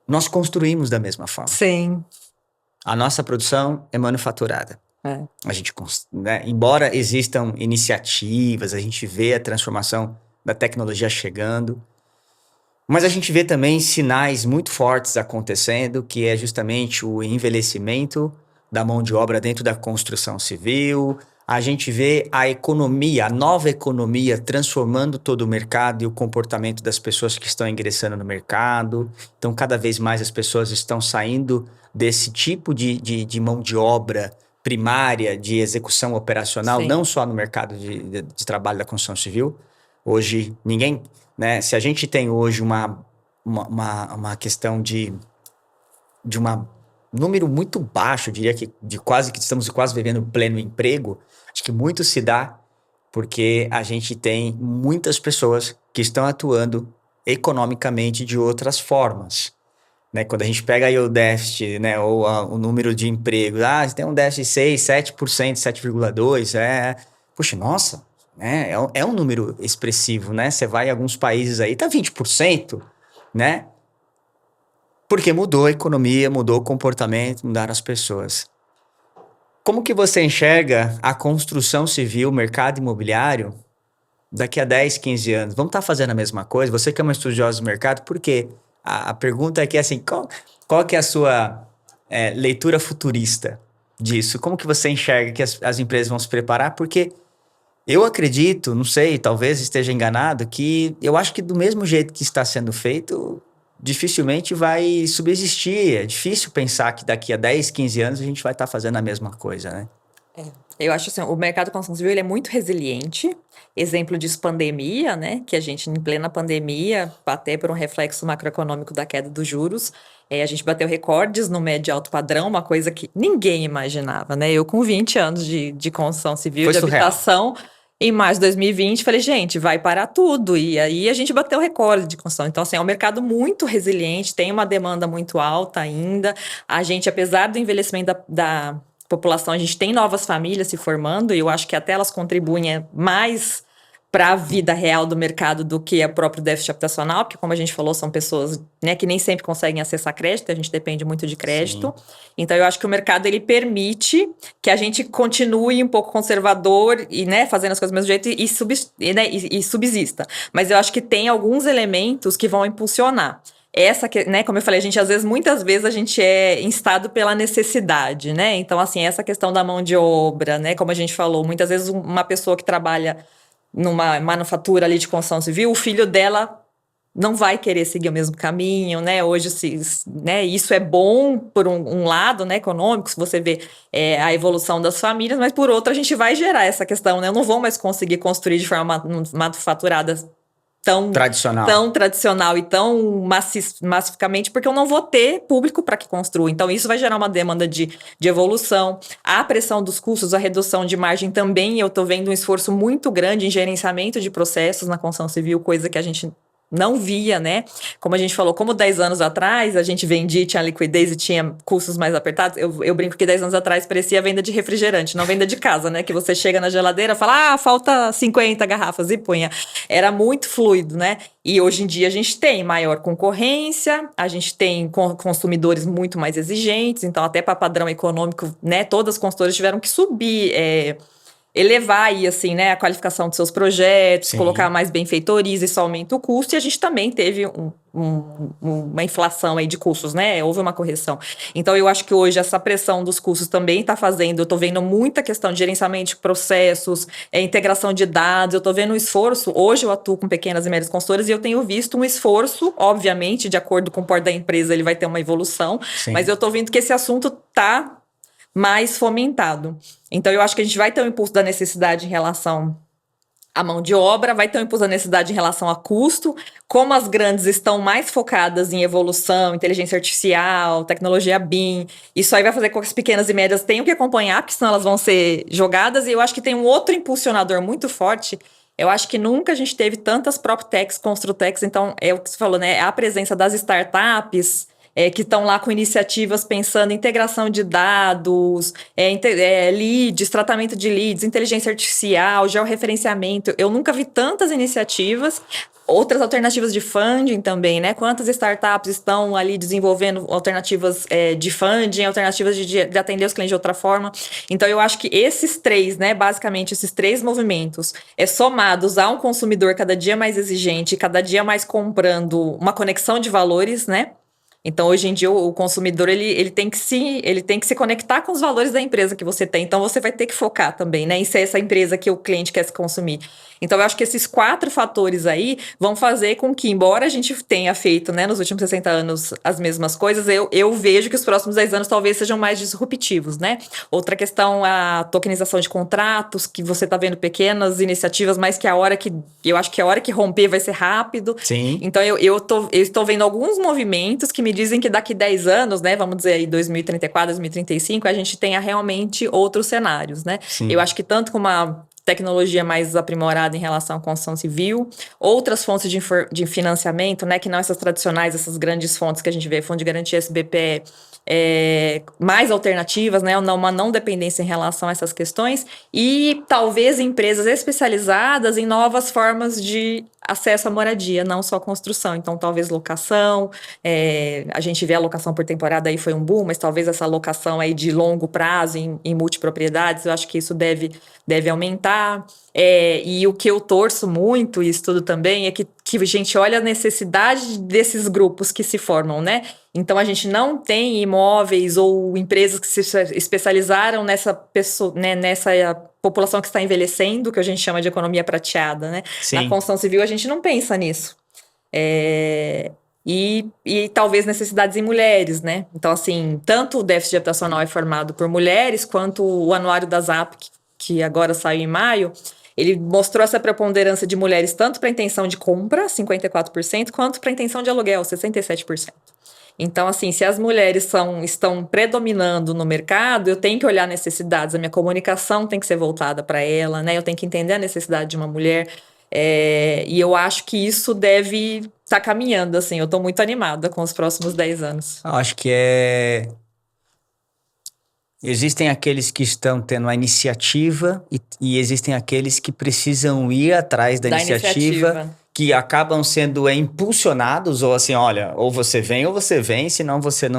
Nós construímos da mesma forma. Sim. A nossa produção é manufaturada. A gente, né, embora existam iniciativas, a gente vê a transformação da tecnologia chegando, mas a gente vê também sinais muito fortes acontecendo, que é justamente o envelhecimento da mão de obra dentro da construção civil. A gente vê a economia, a nova economia transformando todo o mercado e o comportamento das pessoas que estão ingressando no mercado. Então, cada vez mais as pessoas estão saindo desse tipo de mão de obra primária, de execução operacional, Sim. Não só no mercado de trabalho da construção civil. Hoje, ninguém... né? Se a gente tem hoje uma questão de um número muito baixo, eu diria que estamos quase vivendo pleno emprego, acho que muito se dá porque a gente tem muitas pessoas que estão atuando economicamente de outras formas. Né? Quando a gente pega aí o déficit, né? Ou o número de empregos, você tem um déficit de 6, 7%, 7,2%, puxa, nossa, né? É um número expressivo, né? Você vai em alguns países aí, tá 20%, né? Porque mudou a economia, mudou o comportamento, mudaram as pessoas. Como que você enxerga a construção civil, o mercado imobiliário, daqui a 10, 15 anos? Vamos estar fazendo a mesma coisa? Você que é uma estudiosa do mercado, por quê? A pergunta aqui é assim, qual que é a sua leitura futurista disso? Como que você enxerga que as empresas vão se preparar? Porque eu acredito, não sei, talvez esteja enganado, que eu acho que do mesmo jeito que está sendo feito, dificilmente vai subsistir. É difícil pensar que daqui a 10, 15 anos a gente vai estar fazendo a mesma coisa, né? Eu acho assim, o mercado de construção civil ele é muito resiliente. Exemplo disso, pandemia, né? Que a gente, em plena pandemia, até por um reflexo macroeconômico da queda dos juros, a gente bateu recordes no médio e alto padrão, uma coisa que ninguém imaginava, né? Eu, com 20 anos de construção civil, Foi de surreal. habitação, em março de 2020, falei, gente, vai parar tudo. E aí a gente bateu recorde de construção. Então, assim, é um mercado muito resiliente, tem uma demanda muito alta ainda. A gente, apesar do envelhecimento da população, a gente tem novas famílias se formando, e eu acho que até elas contribuem mais para a vida real do mercado do que o próprio déficit habitacional, porque, como a gente falou, são pessoas, né, que nem sempre conseguem acessar crédito, a gente depende muito de crédito. Sim. Então, eu acho que o mercado ele permite que a gente continue um pouco conservador e, né, fazendo as coisas do mesmo jeito e subsista. Mas eu acho que tem alguns elementos que vão impulsionar. Essa, né, como eu falei, muitas vezes a gente é instado pela necessidade, né? Então, assim, essa questão da mão de obra, né? Como a gente falou, muitas vezes uma pessoa que trabalha numa manufatura ali de construção civil, o filho dela não vai querer seguir o mesmo caminho, né? Hoje, né, isso é bom por um lado, né, econômico, se você vê a evolução das famílias, mas por outro a gente vai gerar essa questão, né? Eu não vou mais conseguir construir de forma manufaturada tão tradicional e tão massificamente, porque eu não vou ter público para que construa. Então, isso vai gerar uma demanda de evolução. A pressão dos custos, a redução de margem também, eu estou vendo um esforço muito grande em gerenciamento de processos na construção civil, coisa que a gente não via, né? Como a gente falou, como 10 anos atrás a gente vendia, tinha liquidez e tinha custos mais apertados, eu brinco que 10 anos atrás parecia venda de refrigerante, não venda de casa, né? Que você chega na geladeira e fala, falta 50 garrafas e punha. Era muito fluido, né? E hoje em dia a gente tem maior concorrência, a gente tem consumidores muito mais exigentes, então até para padrão econômico, né? Todas as consultoras tiveram que subir, elevar aí, assim, né, a qualificação dos seus projetos, Sim. colocar mais benfeitorias, isso aumenta o custo, e a gente também teve uma inflação aí de custos, né, houve uma correção. Então, eu acho que hoje essa pressão dos custos também está fazendo, eu estou vendo muita questão de gerenciamento de processos, integração de dados, eu estou vendo um esforço, hoje eu atuo com pequenas e médias consultoras, e eu tenho visto um esforço, obviamente, de acordo com o porte da empresa, ele vai ter uma evolução, Sim. mas eu estou vendo que esse assunto está mais fomentado. Então, eu acho que a gente vai ter um impulso da necessidade em relação à mão de obra, vai ter um impulso da necessidade em relação a custo. Como as grandes estão mais focadas em evolução, inteligência artificial, tecnologia BIM, isso aí vai fazer com que as pequenas e médias tenham que acompanhar, porque senão elas vão ser jogadas. E eu acho que tem um outro impulsionador muito forte. Eu acho que nunca a gente teve tantas PropTechs, Construtechs. Então, é o que você falou, né? A presença das startups, que estão lá com iniciativas pensando em integração de dados, leads, tratamento de leads, inteligência artificial, georreferenciamento. Eu nunca vi tantas iniciativas. Outras alternativas de funding também, né? Quantas startups estão ali desenvolvendo alternativas de funding, alternativas de atender os clientes de outra forma. Então, eu acho que esses três, né? Basicamente, esses três movimentos, somados a um consumidor cada dia mais exigente, cada dia mais comprando uma conexão de valores, né? Então, hoje em dia, o consumidor ele tem que se conectar com os valores da empresa que você tem. Então, você vai ter que focar também, né, em ser essa empresa que o cliente quer se consumir. Então, eu acho que esses 4 fatores aí vão fazer com que, embora a gente tenha feito, né, nos últimos 60 anos as mesmas coisas, eu vejo que os próximos 10 anos talvez sejam mais disruptivos, né? Outra questão, a tokenização de contratos, que você está vendo pequenas iniciativas, mas que eu acho que a hora que romper vai ser rápido. Sim. Então, eu estou vendo alguns movimentos que me dizem que daqui 10 anos, né, vamos dizer aí 2034, 2035, a gente tenha realmente outros cenários, né? Sim. Eu acho que tanto com uma tecnologia mais aprimorada em relação à construção civil, outras fontes de financiamento, né, que não essas tradicionais, essas grandes fontes que a gente vê, Fundo de Garantia, SBPE, mais alternativas, né, uma não dependência em relação a essas questões, e talvez empresas especializadas em novas formas de acesso à moradia, não só construção. Então, talvez locação, a gente vê a locação por temporada aí foi um boom, mas talvez essa locação aí de longo prazo em multipropriedades, eu acho que isso deve aumentar. E o que eu torço muito, e estudo também, é que a gente olha a necessidade desses grupos que se formam, né? Então, a gente não tem imóveis ou empresas que se especializaram nessa pessoa, né, nessa população que está envelhecendo, que a gente chama de economia prateada, né? Sim. Na construção civil, a gente não pensa nisso. e talvez necessidades em mulheres, né? Então, assim, tanto o déficit habitacional é formado por mulheres, quanto o anuário da ZAP, que agora saiu em maio, ele mostrou essa preponderância de mulheres tanto para a intenção de compra, 54%, quanto para a intenção de aluguel, 67%. Então, assim, se as mulheres estão predominando no mercado, eu tenho que olhar necessidades, a minha comunicação tem que ser voltada para ela, né? Eu tenho que entender a necessidade de uma mulher. E eu acho que isso deve estar caminhando, assim. Eu estou muito animada com os próximos 10 anos. Eu acho que existem aqueles que estão tendo a iniciativa e existem aqueles que precisam ir atrás da iniciativa, que acabam sendo impulsionados, ou assim, olha, ou você vem, senão você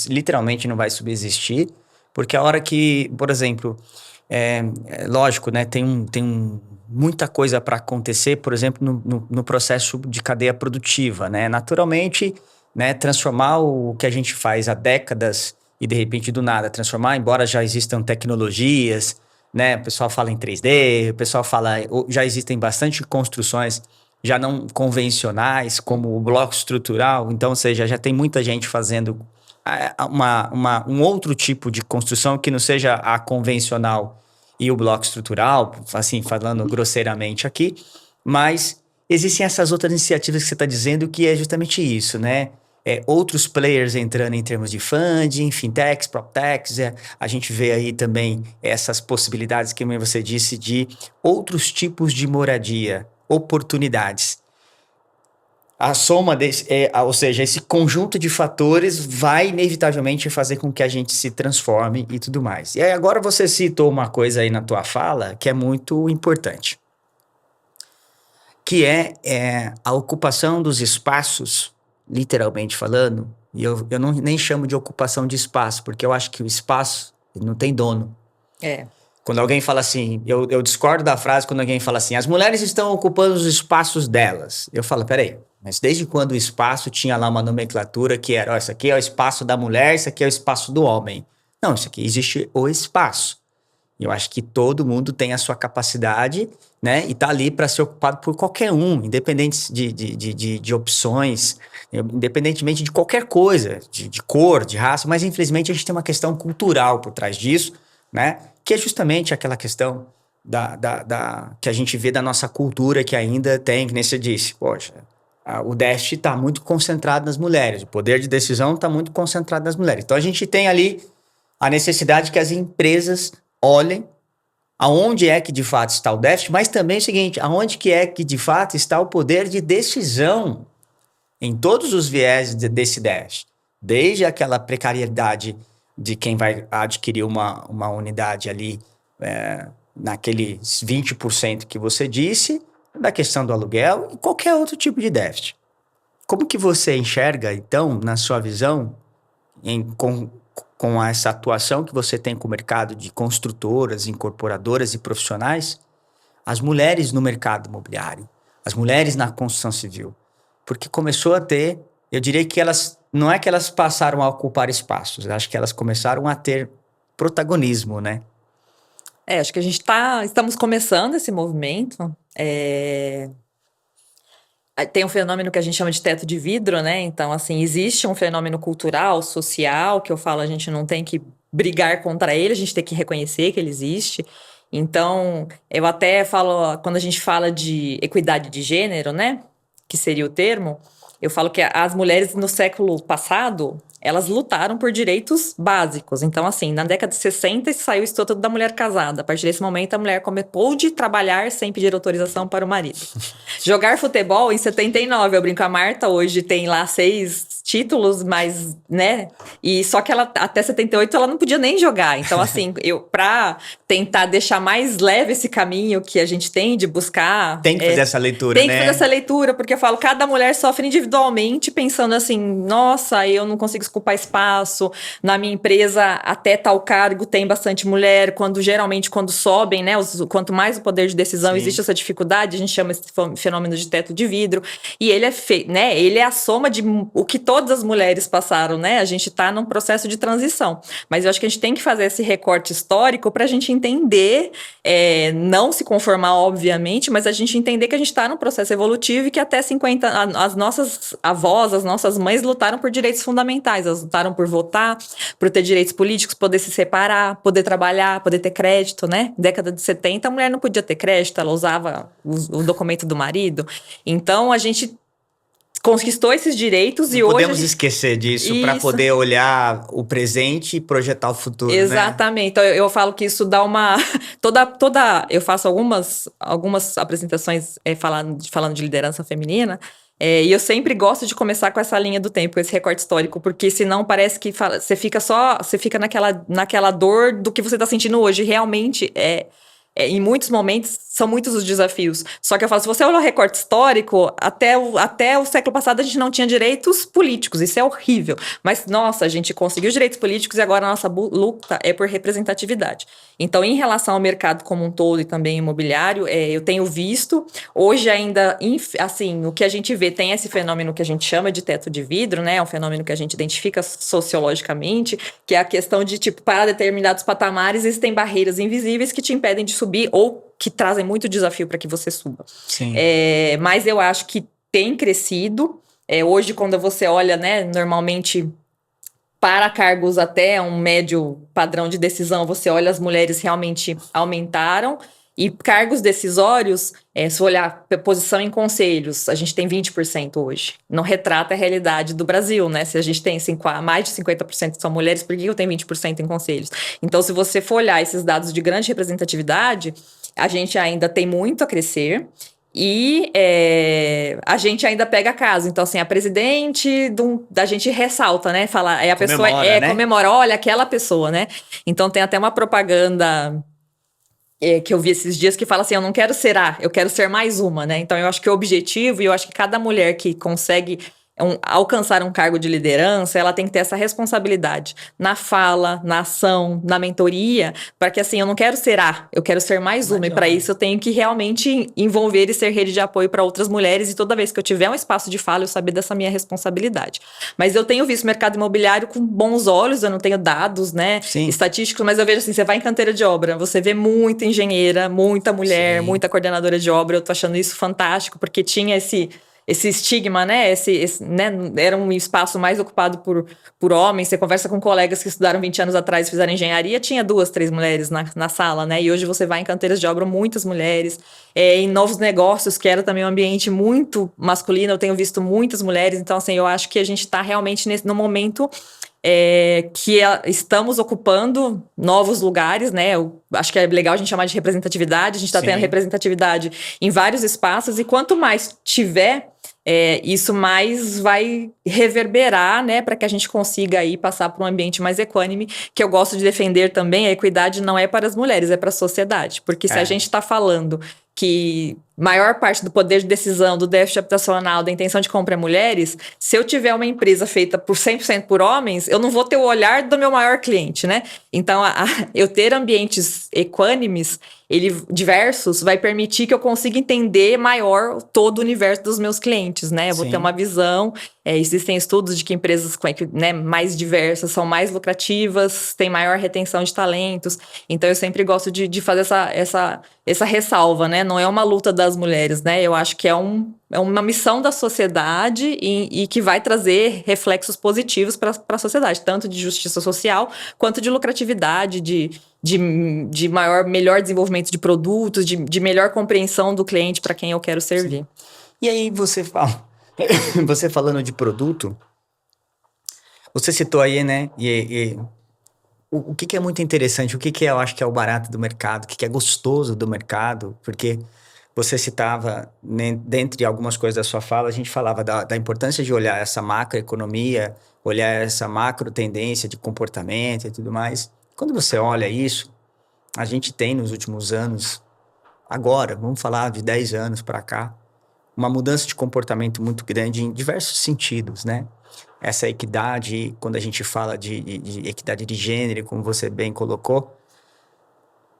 literalmente não vai subsistir, porque a hora que, por exemplo, lógico, né, tem muita coisa para acontecer, por exemplo, no processo de cadeia produtiva, né, naturalmente, né, transformar o que a gente faz há décadas e de repente do nada transformar, embora já existam tecnologias, né, o pessoal fala em 3D, o pessoal fala, já existem bastante construções já não convencionais, como o bloco estrutural, então, ou seja, já tem muita gente fazendo um outro tipo de construção que não seja a convencional e o bloco estrutural, assim, falando grosseiramente aqui, mas existem essas outras iniciativas que você está dizendo que é justamente isso, né? Outros players entrando em termos de funding, fintechs, proptechs, a gente vê aí também essas possibilidades que você disse de outros tipos de moradia, oportunidades. A soma ou seja, esse conjunto de fatores vai inevitavelmente fazer com que a gente se transforme e tudo mais. E aí agora você citou uma coisa aí na tua fala que é muito importante, que é a ocupação dos espaços, literalmente falando, e eu nem chamo de ocupação de espaço, porque eu acho que o espaço não tem dono. Quando alguém fala assim, eu discordo da frase quando alguém fala assim, as mulheres estão ocupando os espaços delas. Eu falo, peraí, mas desde quando o espaço tinha lá uma nomenclatura que era, isso aqui é o espaço da mulher, isso aqui é o espaço do homem. Não, isso aqui existe o espaço. Eu acho que todo mundo tem a sua capacidade, né? E tá ali para ser ocupado por qualquer um, independente de opções, independentemente de qualquer coisa, de cor, de raça, mas infelizmente a gente tem uma questão cultural por trás disso, né? Que é justamente aquela questão que a gente vê da nossa cultura que ainda tem, que nem você disse, poxa, o déficit está muito concentrado nas mulheres, o poder de decisão está muito concentrado nas mulheres. Então a gente tem ali a necessidade que as empresas olhem aonde é que de fato está o déficit, mas também é o seguinte, aonde que é que de fato está o poder de decisão em todos os viés desse déficit, desde aquela precariedade de quem vai adquirir uma unidade ali naqueles 20% que você disse, da questão do aluguel e qualquer outro tipo de déficit. Como que você enxerga, então, na sua visão, com essa atuação que você tem com o mercado de construtoras, incorporadoras e profissionais, as mulheres no mercado imobiliário, as mulheres na construção civil? Porque começou a ter, eu diria que não é que elas passaram a ocupar espaços, eu acho que elas começaram a ter protagonismo, né? Acho que estamos começando esse movimento. Tem um fenômeno que a gente chama de teto de vidro, né? Então, assim, existe um fenômeno cultural, social, que eu falo, a gente não tem que brigar contra ele, a gente tem que reconhecer que ele existe. Então, eu até falo, quando a gente fala de equidade de gênero, né? Que seria o termo, eu falo que as mulheres no século passado, elas lutaram por direitos básicos. Então, assim, na década de 60 saiu o Estatuto da Mulher Casada. A partir desse momento, a mulher pôde trabalhar sem pedir autorização para o marido. Jogar futebol em 79, eu brinco, a Marta hoje tem lá 6 títulos, mas, né? E só que ela, até 78, ela não podia nem jogar. Então, assim, pra tentar deixar mais leve esse caminho que a gente tem de buscar... Tem que fazer essa leitura, né? Tem que fazer essa leitura, porque eu falo, cada mulher sofre individualmente, pensando assim, nossa, eu não consigo ocupar espaço, na minha empresa até tal cargo tem bastante mulher, geralmente quando sobem, né, quanto mais o poder de decisão, sim, existe essa dificuldade, a gente chama esse fenômeno de teto de vidro, e ele ele é a soma de o que todas todas as mulheres passaram, né? A gente está num processo de transição. Mas eu acho que a gente tem que fazer esse recorte histórico para a gente entender, não se conformar, obviamente, mas a gente entender que a gente está num processo evolutivo e que até 50 as nossas avós, as nossas mães lutaram por direitos fundamentais. Elas lutaram por votar, por ter direitos políticos, poder se separar, poder trabalhar, poder ter crédito, né? Década de 70, a mulher não podia ter crédito, ela usava o documento do marido. Então, a gente conquistou esses direitos e Não hoje... podemos esquecer disso para poder olhar o presente e projetar o futuro, Exatamente. né? Então, eu falo que isso dá uma... Eu faço algumas apresentações falando de liderança feminina, e eu sempre gosto de começar com essa linha do tempo, com esse recorte histórico, porque senão parece que você fica naquela dor do que você está sentindo hoje. Realmente, em muitos momentos, são muitos os desafios. Só que eu falo, se você olhar o recorte histórico, até o século passado a gente não tinha direitos políticos, isso é horrível. Mas, nossa, a gente conseguiu direitos políticos e agora a nossa luta é por representatividade. Então, em relação ao mercado como um todo e também imobiliário, eu tenho visto, hoje ainda, assim, o que a gente vê tem esse fenômeno que a gente chama de teto de vidro, né? É um fenômeno que a gente identifica sociologicamente, que é a questão de, tipo, para determinados patamares existem barreiras invisíveis que te impedem de subir ou que trazem muito desafio para que você suba. Sim. Mas eu acho que tem crescido. Hoje, quando você olha, né, normalmente para cargos até um médio padrão de decisão, você olha, as mulheres realmente aumentaram. E cargos decisórios, se olhar posição em conselhos, a gente tem 20% hoje. Não retrata a realidade do Brasil, né? Se a gente tem mais de 50% são mulheres, por que eu tenho 20% em conselhos? Então, se você for olhar esses dados de grande representatividade, a gente ainda tem muito a crescer. E a gente ainda pega caso. Então, assim, a presidente da gente ressalta, né? Fala, a pessoa né? comemora, olha, aquela pessoa, né? Então, tem até uma propaganda que eu vi esses dias que fala assim, eu não quero ser eu quero ser mais uma, né? Então, eu acho que o objetivo, e eu acho que cada mulher que consegue alcançar um cargo de liderança, ela tem que ter essa responsabilidade na fala, na ação, na mentoria, para que assim, eu não quero ser eu quero ser mais uma. E para isso eu tenho que realmente envolver e ser rede de apoio para outras mulheres, e toda vez que eu tiver um espaço de fala, eu saber dessa minha responsabilidade. Mas eu tenho visto o mercado imobiliário com bons olhos, eu não tenho dados, né, estatísticos, mas eu vejo assim, você vai em canteira de obra, você vê muita engenheira, muita mulher, muita coordenadora de obra, eu tô achando isso fantástico, porque tinha esse estigma, né? Né? Era um espaço mais ocupado por homens. Você conversa com colegas que estudaram 20 anos atrás e fizeram engenharia, tinha 2, 3 mulheres na sala, né? E hoje você vai em canteiras de obra, muitas mulheres. Em novos negócios, que era também um ambiente muito masculino, eu tenho visto muitas mulheres. Então, assim, eu acho que a gente está realmente no momento que estamos ocupando novos lugares, né? Eu acho que é legal a gente chamar de representatividade. A gente está tendo representatividade em vários espaços, e quanto mais tiver, isso mais vai reverberar, né, para que a gente consiga aí passar para um ambiente mais equânime, que eu gosto de defender também. A equidade não é para as mulheres, é para a sociedade, porque se a gente está falando que maior parte do poder de decisão, do déficit habitacional, da intenção de compra é mulheres, se eu tiver uma empresa feita por 100% por homens, eu não vou ter o olhar do meu maior cliente, né? Então, eu ter ambientes equânimes, diversos, vai permitir que eu consiga entender maior todo o universo dos meus clientes, né? Eu vou ter uma visão. Existem estudos de que empresas, né, mais diversas são mais lucrativas, têm maior retenção de talentos. Então, eu sempre gosto de fazer essa ressalva, né? Não é uma luta das mulheres, né? Eu acho que é uma missão da sociedade e que vai trazer reflexos positivos para a sociedade, tanto de justiça social quanto de lucratividade, de melhor desenvolvimento de produtos, de melhor compreensão do cliente para quem eu quero servir. E aí você falando de produto, você citou aí, né? O que é muito interessante, o que eu acho que é o barato do mercado, o que é gostoso do mercado, porque você citava, né, dentre algumas coisas da sua fala, a gente falava da importância de olhar essa macroeconomia, olhar essa macro tendência de comportamento e tudo mais. Quando você olha isso, a gente tem nos últimos anos, agora, vamos falar de 10 anos para cá, uma mudança de comportamento muito grande em diversos sentidos, né? Essa equidade, quando a gente fala de equidade de gênero, como você bem colocou,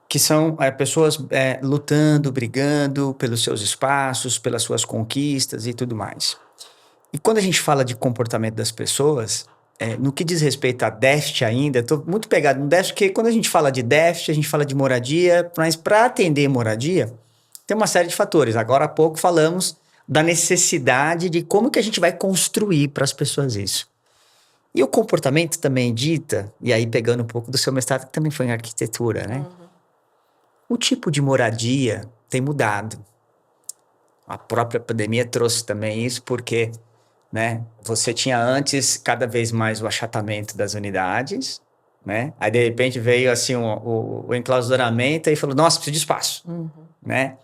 que são pessoas lutando, brigando pelos seus espaços, pelas suas conquistas e tudo mais. E quando a gente fala de comportamento das pessoas, no que diz respeito a déficit ainda, estou muito pegado no déficit, porque quando a gente fala de déficit, a gente fala de moradia, mas para atender moradia, tem uma série de fatores. Agora há pouco falamos da necessidade de como que a gente vai construir para as pessoas isso. E o comportamento também dita, e aí pegando um pouco do seu mestrado, que também foi em arquitetura, né? O tipo de moradia tem mudado. A própria pandemia trouxe também isso, porque, né, você tinha antes cada vez mais o achatamento das unidades, né? Aí, de repente, veio assim o enclausuramento e falou, nossa, preciso de espaço, né?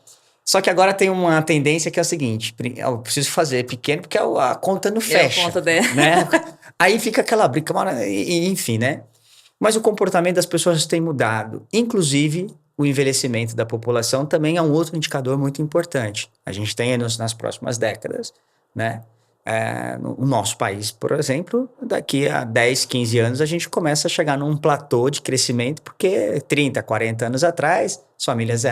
Só que agora tem uma tendência que é o seguinte, eu preciso fazer pequeno porque a conta não fecha, a conta dela. né? Aí fica aquela briga, enfim, né? Mas o comportamento das pessoas tem mudado, inclusive o envelhecimento da população também é um outro indicador muito importante. A gente tem nas próximas décadas, né? No nosso país, por exemplo, daqui a 10, 15 anos a gente começa a chegar num platô de crescimento, porque 30, 40 anos atrás, as famílias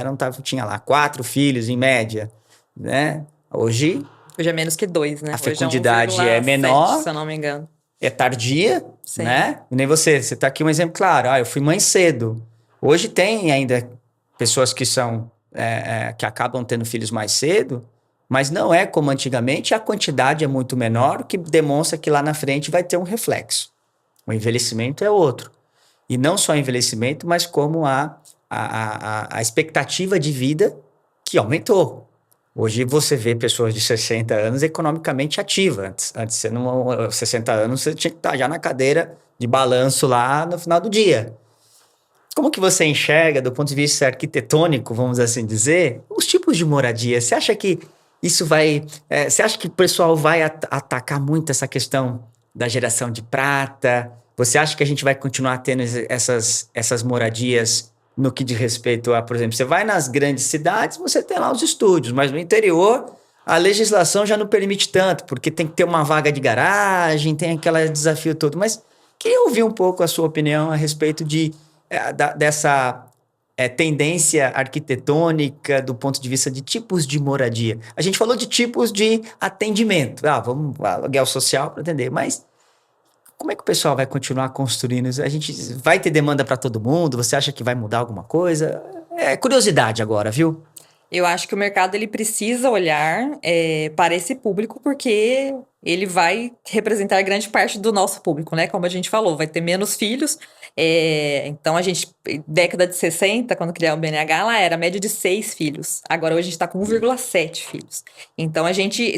tinha lá 4 filhos em média, né? Hoje é menos que 2, né? A fecundidade é 1,7, menor, se eu não me engano. É tardia, Sim. Né? E nem você tá aqui um exemplo claro, eu fui mãe cedo. Hoje tem ainda pessoas que que acabam tendo filhos mais cedo, mas não é como antigamente, a quantidade é muito menor, o que demonstra que lá na frente vai ter um reflexo. O envelhecimento é outro. E não só envelhecimento, mas como a expectativa de vida que aumentou. Hoje você vê pessoas de 60 anos economicamente ativas. Antes você não, 60 anos você tinha que estar já na cadeira de balanço lá no final do dia. Como que você enxerga, do ponto de vista arquitetônico, vamos assim dizer, os tipos de moradia? Você acha que isso vai... você acha que o pessoal vai atacar muito essa questão da geração de prata? Você acha que a gente vai continuar tendo essas moradias no que diz respeito a, por exemplo, você vai nas grandes cidades, você tem lá os estúdios, mas no interior a legislação já não permite tanto, porque tem que ter uma vaga de garagem, tem aquele desafio todo. Mas queria ouvir um pouco a sua opinião a respeito dessa tendência arquitetônica do ponto de vista de tipos de moradia. A gente falou de tipos de atendimento. Vamos aluguel social para atender, mas como é que o pessoal vai continuar construindo isso? A gente vai ter demanda para todo mundo? Você acha que vai mudar alguma coisa? É curiosidade agora, viu? Eu acho que o mercado ele precisa olhar para esse público, porque ele vai representar grande parte do nosso público, né? Como a gente falou, vai ter menos filhos. Então, a gente, década de 60, quando criou o BNH, lá era a média de 6 filhos. Agora, hoje a gente está com 1,7 filhos. Então,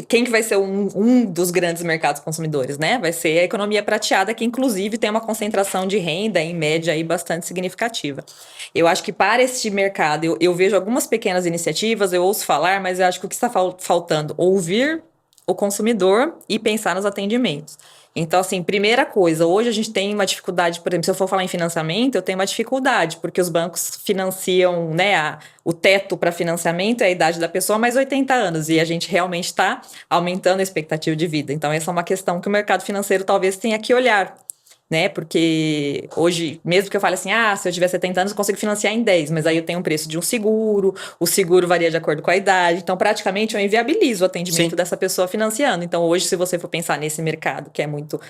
quem que vai ser um dos grandes mercados consumidores, né? Vai ser a economia prateada, que inclusive tem uma concentração de renda, em média, aí, bastante significativa. Eu acho que para este mercado, eu vejo algumas pequenas iniciativas, eu ouço falar, mas eu acho que o que está faltando, ouvir o consumidor e pensar nos atendimentos. Então, assim, primeira coisa, hoje a gente tem uma dificuldade, por exemplo, se eu for falar em financiamento, eu tenho uma dificuldade, porque os bancos financiam, né, o teto para financiamento é a idade da pessoa mais 80 anos, e a gente realmente está aumentando a expectativa de vida. Então, essa é uma questão que o mercado financeiro talvez tenha que olhar, né, porque hoje, mesmo que eu fale assim, se eu tiver 70 anos eu consigo financiar em 10, mas aí eu tenho um preço de um seguro, o seguro varia de acordo com a idade, então praticamente eu inviabilizo o atendimento dessa pessoa financiando. Então hoje, se você for pensar nesse mercado que é muito,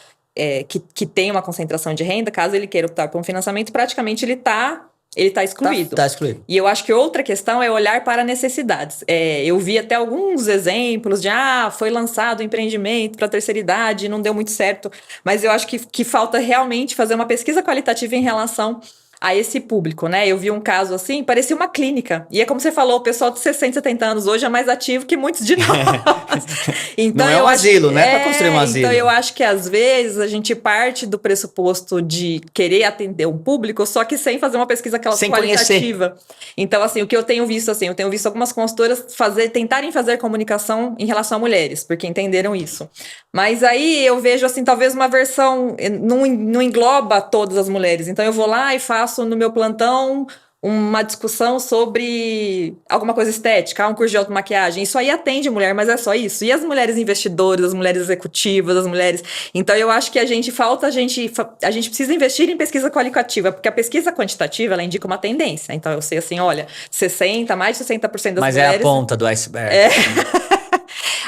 que tem uma concentração de renda, caso ele queira optar por um financiamento, praticamente ele está excluído. Tá excluído. E eu acho que outra questão é olhar para necessidades. Eu vi até alguns exemplos de, foi lançado um empreendimento para a terceira idade, não deu muito certo. Mas eu acho que falta realmente fazer uma pesquisa qualitativa em relação a esse público, né? Eu vi um caso assim, parecia uma clínica. E é como você falou, o pessoal de 60, 70 anos hoje é mais ativo que muitos de nós. Então, não é um asilo, né? Para construir um asilo. Então, eu acho que às vezes a gente parte do pressuposto de querer atender um público, só que sem fazer uma pesquisa qualitativa. Conhecer. Então, assim, o que eu tenho visto, algumas consultoras tentarem fazer comunicação em relação a mulheres, porque entenderam isso. Mas aí eu vejo, assim, talvez uma versão, não engloba todas as mulheres. Então, eu vou lá e faço no meu plantão uma discussão sobre alguma coisa estética, um curso de automaquiagem. Isso aí atende mulher, mas é só isso. E as mulheres investidoras, as mulheres executivas, as mulheres... Então, eu acho que a gente precisa investir em pesquisa qualitativa, porque a pesquisa quantitativa, ela indica uma tendência. Então, eu sei assim, olha, mais de 60% das mulheres... Mas é a ponta do iceberg.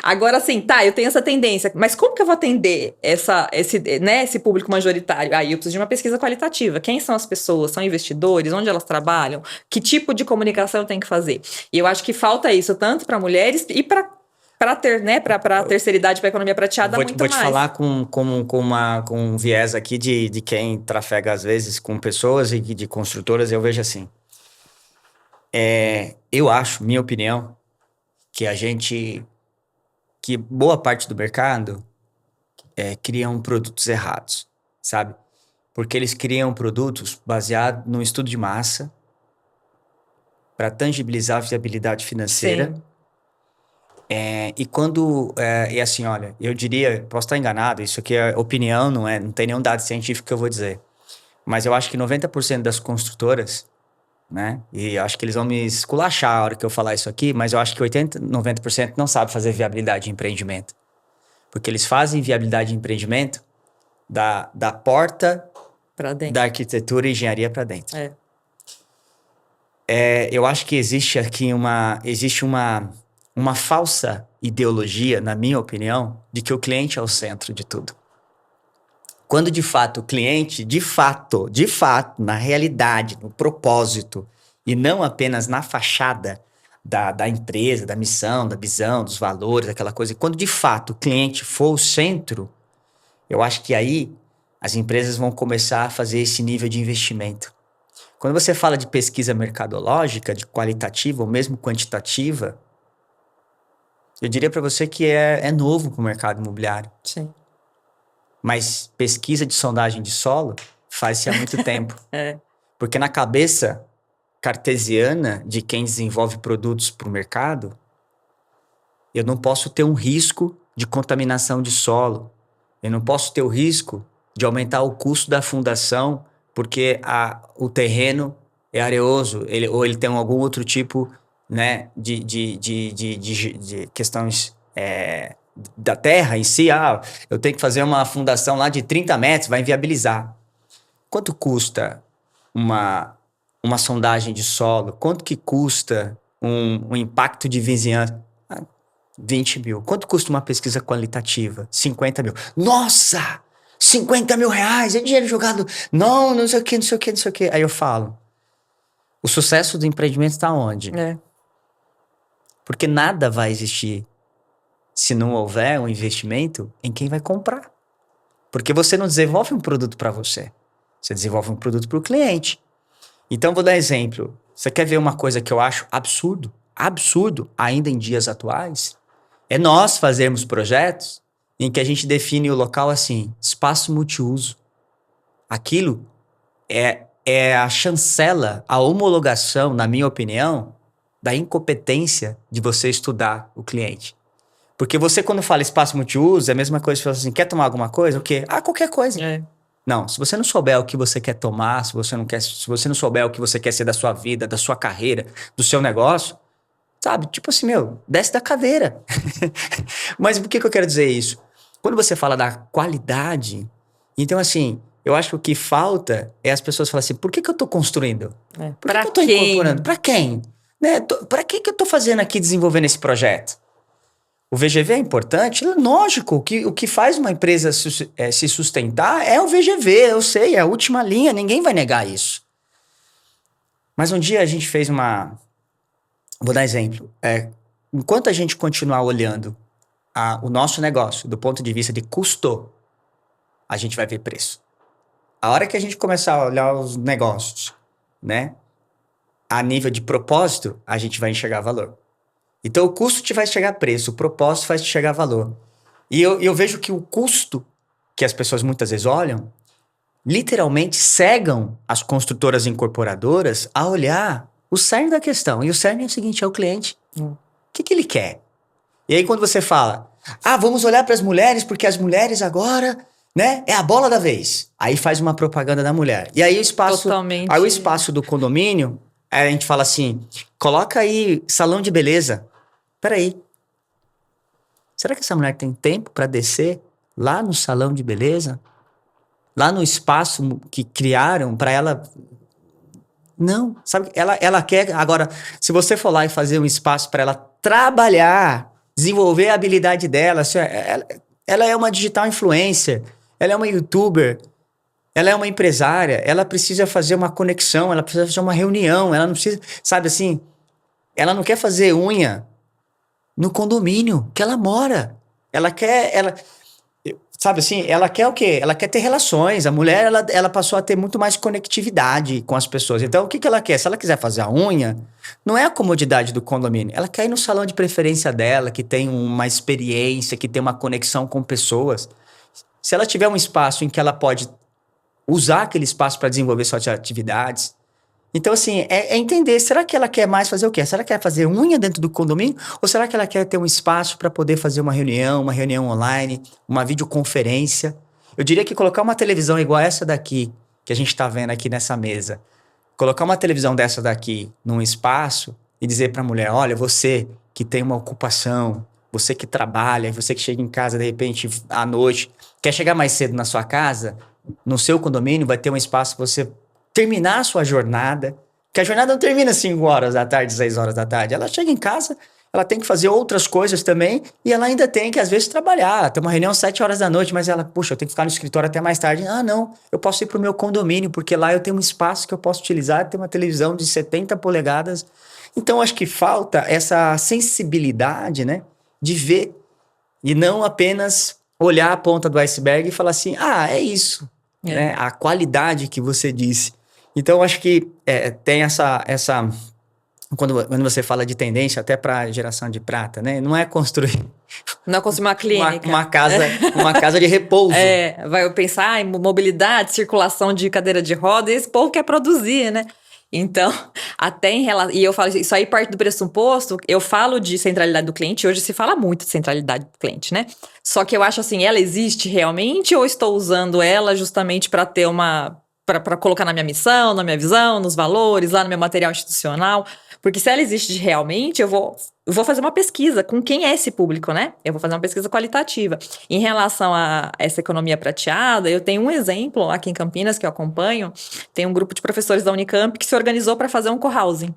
Agora, assim, tá, eu tenho essa tendência, mas como que eu vou atender esse público majoritário? Aí eu preciso de uma pesquisa qualitativa. Quem são as pessoas? São investidores? Onde elas trabalham? Que tipo de comunicação eu tenho que fazer? E eu acho que falta isso tanto para mulheres e para a terceira idade, para a economia prateada, muito Vou te mais. falar com um viés aqui de quem trafega, às vezes, com pessoas e de construtoras, eu vejo assim. Eu acho, minha opinião, que boa parte do mercado criam produtos errados, sabe? Porque eles criam produtos baseados num estudo de massa para tangibilizar a viabilidade financeira. Sim. E assim, olha, eu diria, posso estar enganado, isso aqui é opinião, não tem nenhum dado científico que eu vou dizer. Mas eu acho que 90% das construtoras, né? E acho que eles vão me esculachar a hora que eu falar isso aqui, mas eu acho que 80, 90% não sabe fazer viabilidade de empreendimento. Porque eles fazem viabilidade de empreendimento da porta Para dentro. da arquitetura e engenharia para dentro. É. Eu acho que existe aqui uma falsa ideologia, na minha opinião, de que o cliente é o centro de tudo. Quando, de fato, o cliente, de fato, na realidade, no propósito, e não apenas na fachada da empresa, da missão, da visão, dos valores, aquela coisa, quando, de fato, o cliente for o centro, eu acho que aí as empresas vão começar a fazer esse nível de investimento. Quando você fala de pesquisa mercadológica, de qualitativa ou mesmo quantitativa, eu diria para você que é novo para o mercado imobiliário. Sim. Mas pesquisa de sondagem de solo faz-se há muito tempo. Porque na cabeça cartesiana de quem desenvolve produtos para o mercado, eu não posso ter um risco de contaminação de solo. Eu não posso ter o risco de aumentar o custo da fundação porque o terreno é areoso, ou ele tem algum outro tipo, né, de questões da terra em si. Eu tenho que fazer uma fundação lá de 30 metros, vai inviabilizar. Quanto custa uma sondagem de solo? Quanto que custa um impacto de vizinhança? 20 mil. Quanto custa uma pesquisa qualitativa? 50 mil. Nossa! 50 mil reais, é dinheiro jogado. Não sei o que. Aí eu falo, o sucesso do empreendimento está onde? Porque nada vai existir se não houver um investimento em quem vai comprar. Porque você não desenvolve um produto para você. Você desenvolve um produto para o cliente. Então, vou dar exemplo. Você quer ver uma coisa que eu acho absurdo, ainda em dias atuais? É nós fazermos projetos em que a gente define o local assim, espaço multiuso. Aquilo é a chancela, a homologação, na minha opinião, da incompetência de você estudar o cliente. Porque você, quando fala espaço multiuso, é a mesma coisa que você fala assim, quer tomar alguma coisa? O quê? Qualquer coisa. Não, se você não souber o que você quer tomar, se você não souber o que você quer ser da sua vida, da sua carreira, do seu negócio, sabe? Tipo assim, desce da cadeira. Mas por que eu quero dizer isso? Quando você fala da qualidade, então assim, eu acho que o que falta é as pessoas falarem assim, por que eu tô construindo? Por que eu tô incorporando? Pra quem? Né? Pra que eu tô fazendo aqui, desenvolvendo esse projeto? O VGV é importante? Lógico, o que faz uma empresa se sustentar é o VGV, eu sei, é a última linha, ninguém vai negar isso. Mas um dia a gente fez Vou dar exemplo. Enquanto a gente continuar olhando o nosso negócio do ponto de vista de custo, a gente vai ver preço. A hora que a gente começar a olhar os negócios, né, a nível de propósito, a gente vai enxergar valor. Então, o custo te vai chegar preço, o propósito vai te chegar valor. E eu vejo que o custo que as pessoas muitas vezes olham, literalmente cegam as construtoras incorporadoras a olhar o cerne da questão. E o cerne é o seguinte, é o cliente. O que ele quer? E aí, quando você fala, vamos olhar para as mulheres, porque as mulheres agora, né, é a bola da vez. Aí faz uma propaganda da mulher. E aí o espaço do condomínio, a gente fala assim, coloca aí salão de beleza. Peraí. Será que essa mulher tem tempo para descer lá no salão de beleza? Lá no espaço que criaram para ela? Não, sabe? Ela quer... Agora, se você for lá e fazer um espaço para ela trabalhar desenvolver a habilidade dela. Ela é uma digital influencer, ela é uma youtuber, ela é uma empresária, ela precisa fazer uma conexão, ela precisa fazer uma reunião, ela não precisa, sabe assim, ela não quer fazer unha no condomínio que ela mora. Sabe assim, ela quer o quê? Ela quer ter relações. A mulher, ela passou a ter muito mais conectividade com as pessoas. Então, o que ela quer? Se ela quiser fazer a unha, não é a comodidade do condomínio. Ela quer ir no salão de preferência dela, que tem uma experiência, que tem uma conexão com pessoas. Se ela tiver um espaço em que ela pode usar aquele espaço para desenvolver suas atividades. Então, assim, é entender, será que ela quer mais fazer o quê? Será que ela quer fazer unha dentro do condomínio? Ou será que ela quer ter um espaço para poder fazer uma reunião online, uma videoconferência? Eu diria que colocar uma televisão igual essa daqui, que a gente está vendo aqui nessa mesa, colocar uma televisão dessa daqui num espaço e dizer para a mulher, olha, você que tem uma ocupação, você que trabalha, você que chega em casa de repente à noite, quer chegar mais cedo na sua casa, no seu condomínio vai ter um espaço para você terminar a sua jornada, porque a jornada não termina 5 horas da tarde, 6 horas da tarde. Ela chega em casa, ela tem que fazer outras coisas também e ela ainda tem que, às vezes, trabalhar. Tem uma reunião às 7 horas da noite, mas ela, puxa, eu tenho que ficar no escritório até mais tarde. Ah, não, eu posso ir para o meu condomínio, porque lá eu tenho um espaço que eu posso utilizar, tem uma televisão de 70 polegadas. Então, acho que falta essa sensibilidade, né, de ver e não apenas olhar a ponta do iceberg e falar assim, ah, é isso. Né? A qualidade que você disse. Então, acho que tem essa quando você fala de tendência, até para geração de prata, né? Não é construir... Não é construir uma clínica. Uma casa de repouso. Vai pensar em mobilidade, circulação de cadeira de roda, e esse povo quer produzir, né? Então, até em relação... E eu falo, isso aí parte do pressuposto, eu falo de centralidade do cliente, hoje se fala muito de centralidade do cliente, né? Só que eu acho assim, ela existe realmente ou estou usando ela justamente para ter para colocar na minha missão, na minha visão, nos valores, lá no meu material institucional? Porque se ela existe realmente, eu vou fazer uma pesquisa com quem é esse público, né? Eu vou fazer uma pesquisa qualitativa. Em relação a essa economia prateada, eu tenho um exemplo aqui em Campinas que eu acompanho. Tem um grupo de professores da Unicamp que se organizou para fazer um cohousing.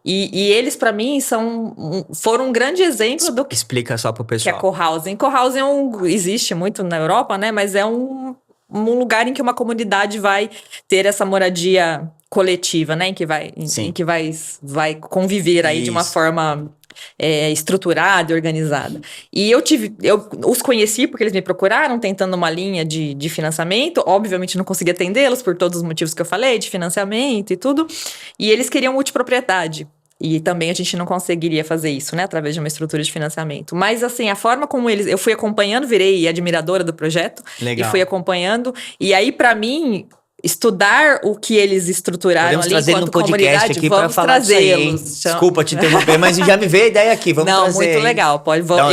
E eles, para mim, foram um grande exemplo do que... Explica só pro pessoal. Que é cohousing. Cohousing existe muito na Europa, né? Mas é um lugar em que uma comunidade vai ter essa moradia coletiva, né? Em que vai conviver aí de uma forma estruturada e organizada. E eu os conheci porque eles me procuraram tentando uma linha de financiamento. Obviamente não consegui atendê-los por todos os motivos que eu falei, de financiamento e tudo. E eles queriam multipropriedade. E também a gente não conseguiria fazer isso, né? Através de uma estrutura de financiamento. Mas, assim, a forma como eu fui acompanhando, virei admiradora do projeto. Legal. E fui acompanhando. E aí, para mim, estudar o que eles estruturaram podemos ali trazer enquanto no podcast comunidade, aqui vamos trazê-los. Desculpa te interromper, mas já me veio a ideia aqui. Vamos não, trazer. Muito legal.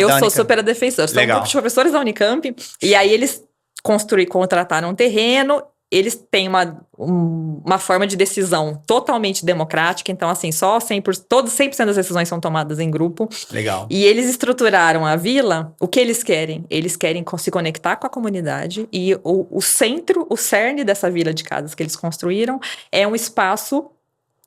Eu sou super a defensora. São um grupo de professores da Unicamp. E aí, eles contrataram um terreno. Eles têm uma forma de decisão totalmente democrática. Então, assim, 100% das decisões são tomadas em grupo. Legal. E eles estruturaram a vila. O que eles querem? Eles querem se conectar com a comunidade. E o cerne dessa vila de casas que eles construíram é um espaço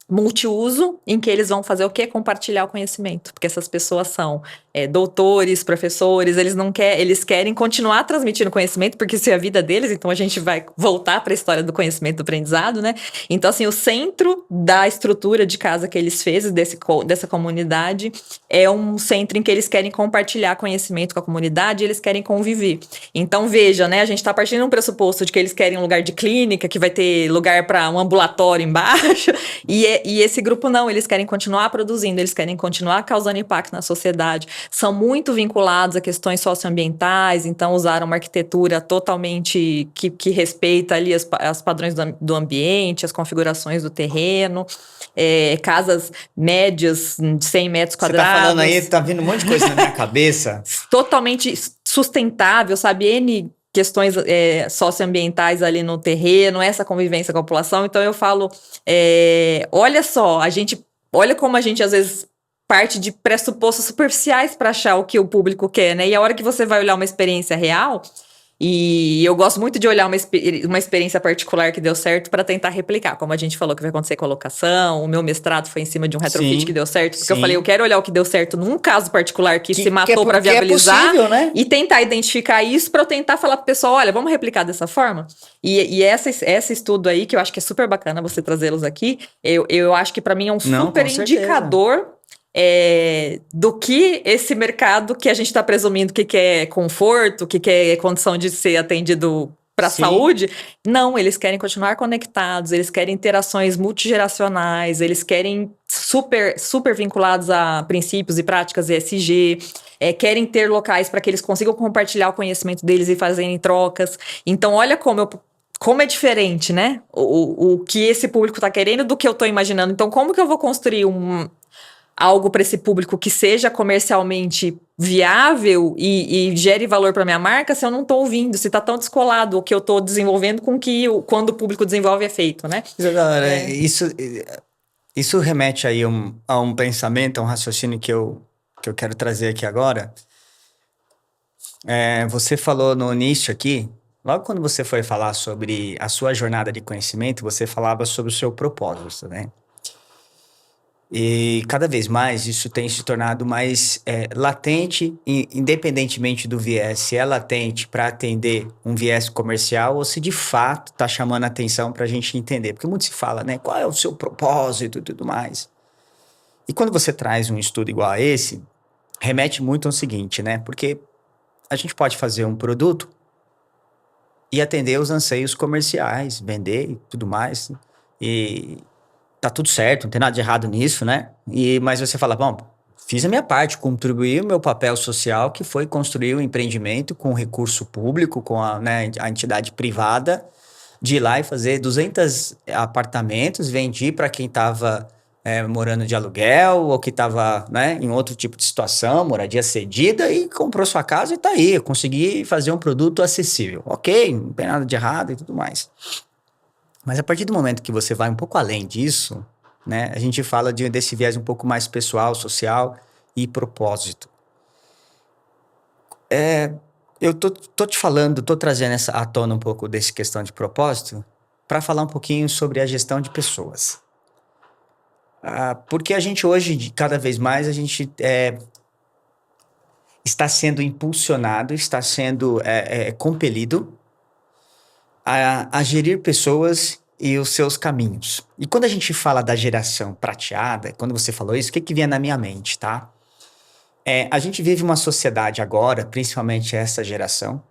multiuso, em que eles vão fazer o quê? Compartilhar o conhecimento. Porque essas pessoas são doutores, professores, eles querem continuar transmitindo conhecimento, porque isso é a vida deles, então a gente vai voltar para a história do conhecimento do aprendizado, né? Então, assim, o centro da estrutura de casa que eles fez, dessa comunidade, é um centro em que eles querem compartilhar conhecimento com a comunidade e eles querem conviver. Então, veja, né? A gente está partindo de um pressuposto de que eles querem um lugar de clínica, que vai ter lugar para um ambulatório embaixo, e esse grupo não, eles querem continuar produzindo, eles querem continuar causando impacto na sociedade, são muito vinculados a questões socioambientais, então usaram uma arquitetura totalmente que respeita ali os padrões do ambiente, as configurações do terreno, casas médias de 100 metros quadrados. Você tá falando aí, tá vindo um monte de coisa na minha cabeça. Totalmente sustentável, sabe? N questões socioambientais ali no terreno, essa convivência com a população. Então eu falo, olha só, olha como a gente às vezes parte de pressupostos superficiais para achar o que o público quer, né? E a hora que você vai olhar uma experiência real, E eu gosto muito de olhar uma experiência particular que deu certo para tentar replicar. Como a gente falou que vai acontecer com a locação, o meu mestrado foi em cima de um retrofit que deu certo. Porque eu falei, eu quero olhar o que deu certo num caso particular que se matou para viabilizar. É possível, né? E tentar identificar isso para eu tentar falar pro pessoal, olha, vamos replicar dessa forma? E esse estudo aí, que eu acho que é super bacana você trazê-los aqui, eu acho que para mim é um super indicador do que esse mercado que a gente está presumindo que quer conforto, que quer condição de ser atendido para a saúde, não, eles querem continuar conectados, eles querem interações multigeracionais, eles querem super vinculados a princípios e práticas ESG, querem ter locais para que eles consigam compartilhar o conhecimento deles e fazerem trocas. Então, olha como é diferente, né? O que esse público está querendo do que eu estou imaginando. Então, como que eu vou construir algo para esse público que seja comercialmente viável e gere valor para minha marca se eu não estou ouvindo, se está tão descolado o que eu estou desenvolvendo com que quando o público desenvolve é feito, né? Isso remete aí a um pensamento, a um raciocínio que eu quero trazer aqui agora. Você falou no início aqui, logo quando você foi falar sobre a sua jornada de conhecimento, você falava sobre o seu propósito, né? E cada vez mais isso tem se tornado mais latente, independentemente do viés, se é latente para atender um viés comercial ou se de fato está chamando a atenção para a gente entender. Porque muito se fala, né? Qual é o seu propósito e tudo mais. E quando você traz um estudo igual a esse, remete muito ao seguinte, né? Porque a gente pode fazer um produto e atender os anseios comerciais, vender e tudo mais. E tá tudo certo, não tem nada de errado nisso, né? Mas você fala, bom, fiz a minha parte, contribuí o meu papel social, que foi construir um empreendimento com recurso público, com a entidade privada, de ir lá e fazer 200 apartamentos, vendi para quem estava morando de aluguel ou que estava em outro tipo de situação, moradia cedida, e comprou sua casa e tá aí. Eu consegui fazer um produto acessível. Ok, não tem nada de errado e tudo mais. Mas a partir do momento que você vai um pouco além disso, né, a gente fala desse viés um pouco mais pessoal, social e propósito. Eu tô te falando, tô trazendo à tona um pouco dessa questão de propósito para falar um pouquinho sobre a gestão de pessoas. Porque a gente hoje, cada vez mais, a gente está sendo impulsionado, está sendo compelido a gerir pessoas e os seus caminhos. E quando a gente fala da geração prateada, quando você falou isso, o que vinha na minha mente, tá? A gente vive uma sociedade agora, principalmente essa geração,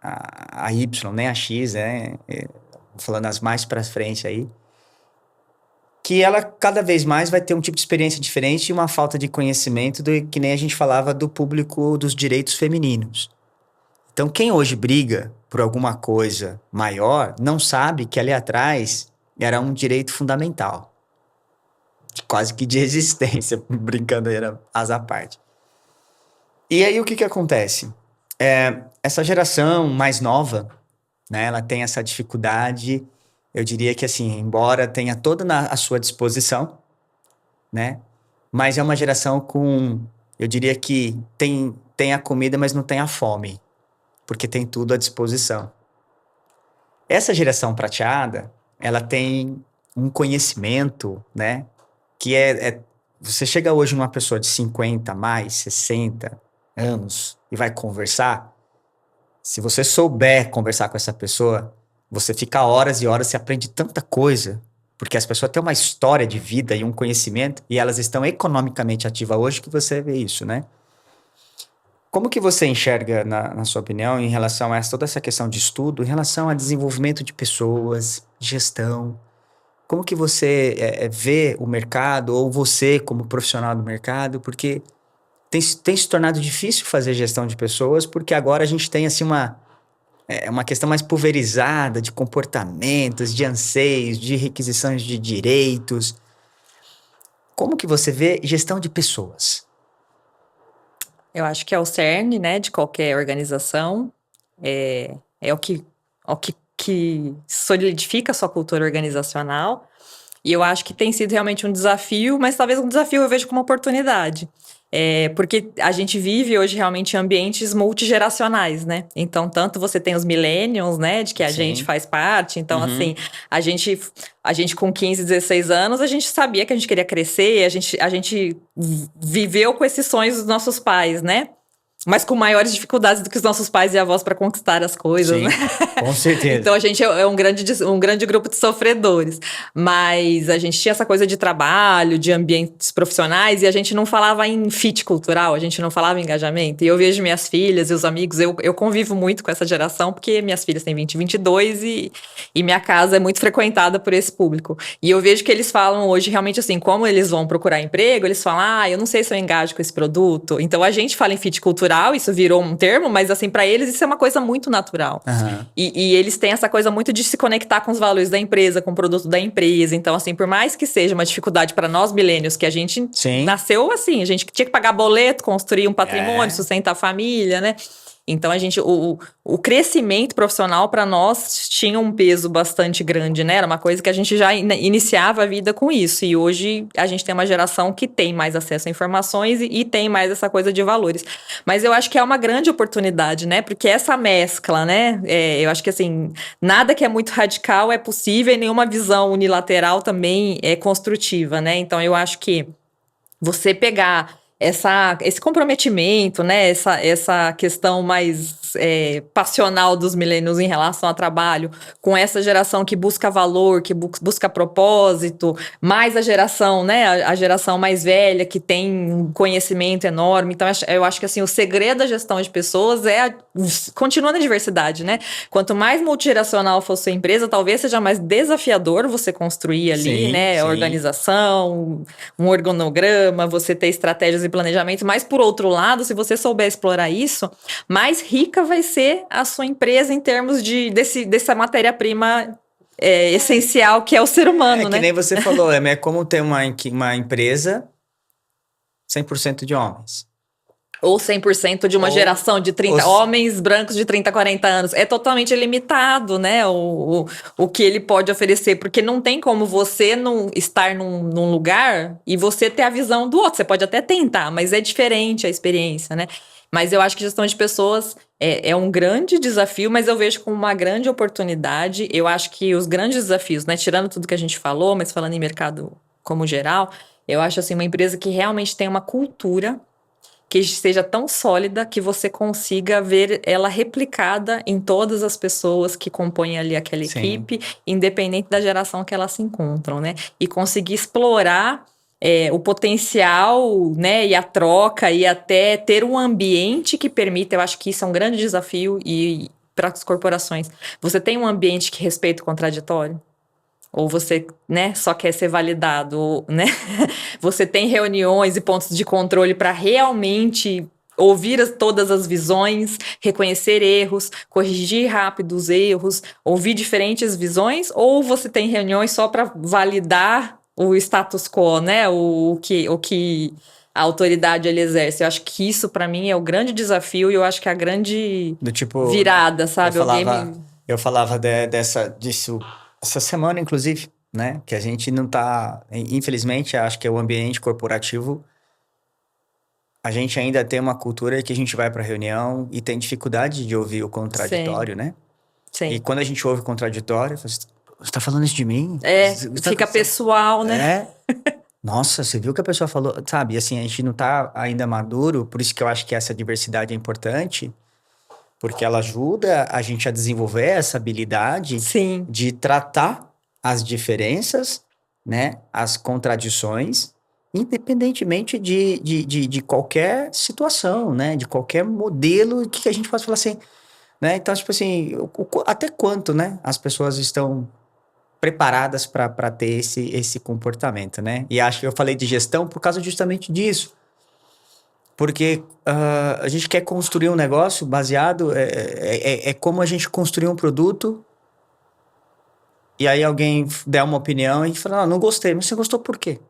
a Y, nem a X, falando as mais para frente aí, que ela cada vez mais vai ter um tipo de experiência diferente e uma falta de conhecimento que nem a gente falava do público dos direitos femininos. Então, quem hoje briga por alguma coisa maior não sabe que ali atrás era um direito fundamental. Quase que de existência, brincadeira à parte. E aí, o que acontece? Essa geração mais nova, né, ela tem essa dificuldade, eu diria que assim, embora tenha toda à sua disposição, né, mas é uma geração eu diria que tem a comida, mas não tem a fome. Porque tem tudo à disposição. Essa geração prateada, ela tem um conhecimento, né? Que você chega hoje numa pessoa de 50 mais, 60 anos e vai conversar, se você souber conversar com essa pessoa, você fica horas e horas e aprende tanta coisa, porque as pessoas têm uma história de vida e um conhecimento e elas estão economicamente ativas hoje que você vê isso, né? Como que você enxerga, na sua opinião, em relação a toda essa questão de estudo, em relação a desenvolvimento de pessoas, gestão? Como que você vê o mercado, ou você como profissional do mercado? Porque tem se tornado difícil fazer gestão de pessoas, porque agora a gente tem assim, uma questão mais pulverizada de comportamentos, de anseios, de requisições de direitos. Como que você vê gestão de pessoas? Eu acho que é o cerne, né, de qualquer organização. É o que solidifica a sua cultura organizacional. E eu acho que tem sido realmente um desafio, mas talvez um desafio eu vejo como oportunidade. Porque a gente vive hoje realmente em ambientes multigeracionais, né? Então, tanto você tem os millennials, né, de que a gente faz parte. Então, assim, a gente com 15, 16 anos, a gente sabia que a gente queria crescer, a gente viveu com esses sonhos dos nossos pais, né? Mas com maiores dificuldades do que os nossos pais e avós para conquistar as coisas, Sim, né? com certeza. Então a gente é um grande grupo de sofredores. Mas a gente tinha essa coisa de trabalho, de ambientes profissionais, e a gente não falava em fit cultural, a gente não falava em engajamento. E eu vejo minhas filhas e os amigos, eu convivo muito com essa geração, porque minhas filhas têm 20 e 22 e minha casa é muito frequentada por esse público. E eu vejo que eles falam hoje realmente assim, como eles vão procurar emprego, eles falam, eu não sei se eu engajo com esse produto. Então a gente fala em fit cultural, isso virou um termo, mas assim, para eles isso é uma coisa muito natural. E eles têm essa coisa muito de se conectar com os valores da empresa, com o produto da empresa. Então, assim, por mais que seja uma dificuldade para nós millennials, que a gente nasceu assim, a gente tinha que pagar boleto, construir um patrimônio, sustentar a família, né? Então, o crescimento profissional para nós tinha um peso bastante grande, né? Era uma coisa que a gente já iniciava a vida com isso. E hoje a gente tem uma geração que tem mais acesso a informações e tem mais essa coisa de valores. Mas eu acho que é uma grande oportunidade, né? Porque essa mescla, né? Eu acho que, assim, nada que é muito radical é possível e nenhuma visão unilateral também é construtiva, né? Então, eu acho que você pegar esse comprometimento, né? Essa questão mais passional dos millennials em relação ao trabalho, com essa geração que busca valor, que busca propósito, mais a geração, né? A geração mais velha, que tem um conhecimento enorme. Então, eu acho que assim, o segredo da gestão de pessoas continua na diversidade, né? Quanto mais multigeracional for sua empresa, talvez seja mais desafiador você construir ali, né? Organização, um organograma, você ter estratégias e planejamento. Mas, por outro lado, se você souber explorar isso, mais rica vai ser a sua empresa em termos dessa matéria-prima essencial que é o ser humano, né? Que nem você falou, é como ter uma empresa 100% de homens. Ou 100% de uma geração de 30 homens brancos de 30, 40 anos. É totalmente limitado, né? O que ele pode oferecer. Porque não tem como você não estar num lugar e você ter a visão do outro. Você pode até tentar, mas é diferente a experiência, né? Mas eu acho que gestão de pessoas é um grande desafio, mas eu vejo como uma grande oportunidade. Eu acho que os grandes desafios, né? Tirando tudo que a gente falou, mas falando em mercado como geral, eu acho assim uma empresa que realmente tem uma cultura que seja tão sólida que você consiga ver ela replicada em todas as pessoas que compõem ali aquela equipe, independente da geração que elas se encontram, né? E conseguir explorar o potencial, né? E a troca, e até ter um ambiente que permita, eu acho que isso é um grande desafio e para as corporações. Você tem um ambiente que respeita o contraditório? Ou você, né, só quer ser validado, ou, né? Você tem reuniões e pontos de controle para realmente ouvir todas as visões, reconhecer erros, corrigir rápido os erros, ouvir diferentes visões, ou você tem reuniões só para validar o status quo, né? O que a autoridade ele exerce. Eu acho que isso, para mim, é o grande desafio e eu acho que é a grande virada, sabe? Eu falava disso essa semana, inclusive, né? Que a gente não tá... Infelizmente, acho que o ambiente corporativo, a gente ainda tem uma cultura que a gente vai para reunião e tem dificuldade de ouvir o contraditório, né? Sim. E quando a gente ouve o contraditório, você tá falando isso de mim? Fica pessoal, né? Nossa, você viu o que a pessoa falou? Sabe, assim, a gente não tá ainda maduro, por isso que eu acho que essa diversidade é importante, porque ela ajuda a gente a desenvolver essa habilidade de tratar as diferenças, né? As contradições, independentemente de qualquer situação, né? De qualquer modelo que a gente possa falar assim, né? Então, tipo assim, até quanto, né? As pessoas estão preparadas para ter esse comportamento, né? E acho que eu falei de gestão por causa justamente disso. Porque a gente quer construir um negócio baseado... É como a gente construir um produto e aí alguém der uma opinião e fala, não gostei. Mas você gostou por quê?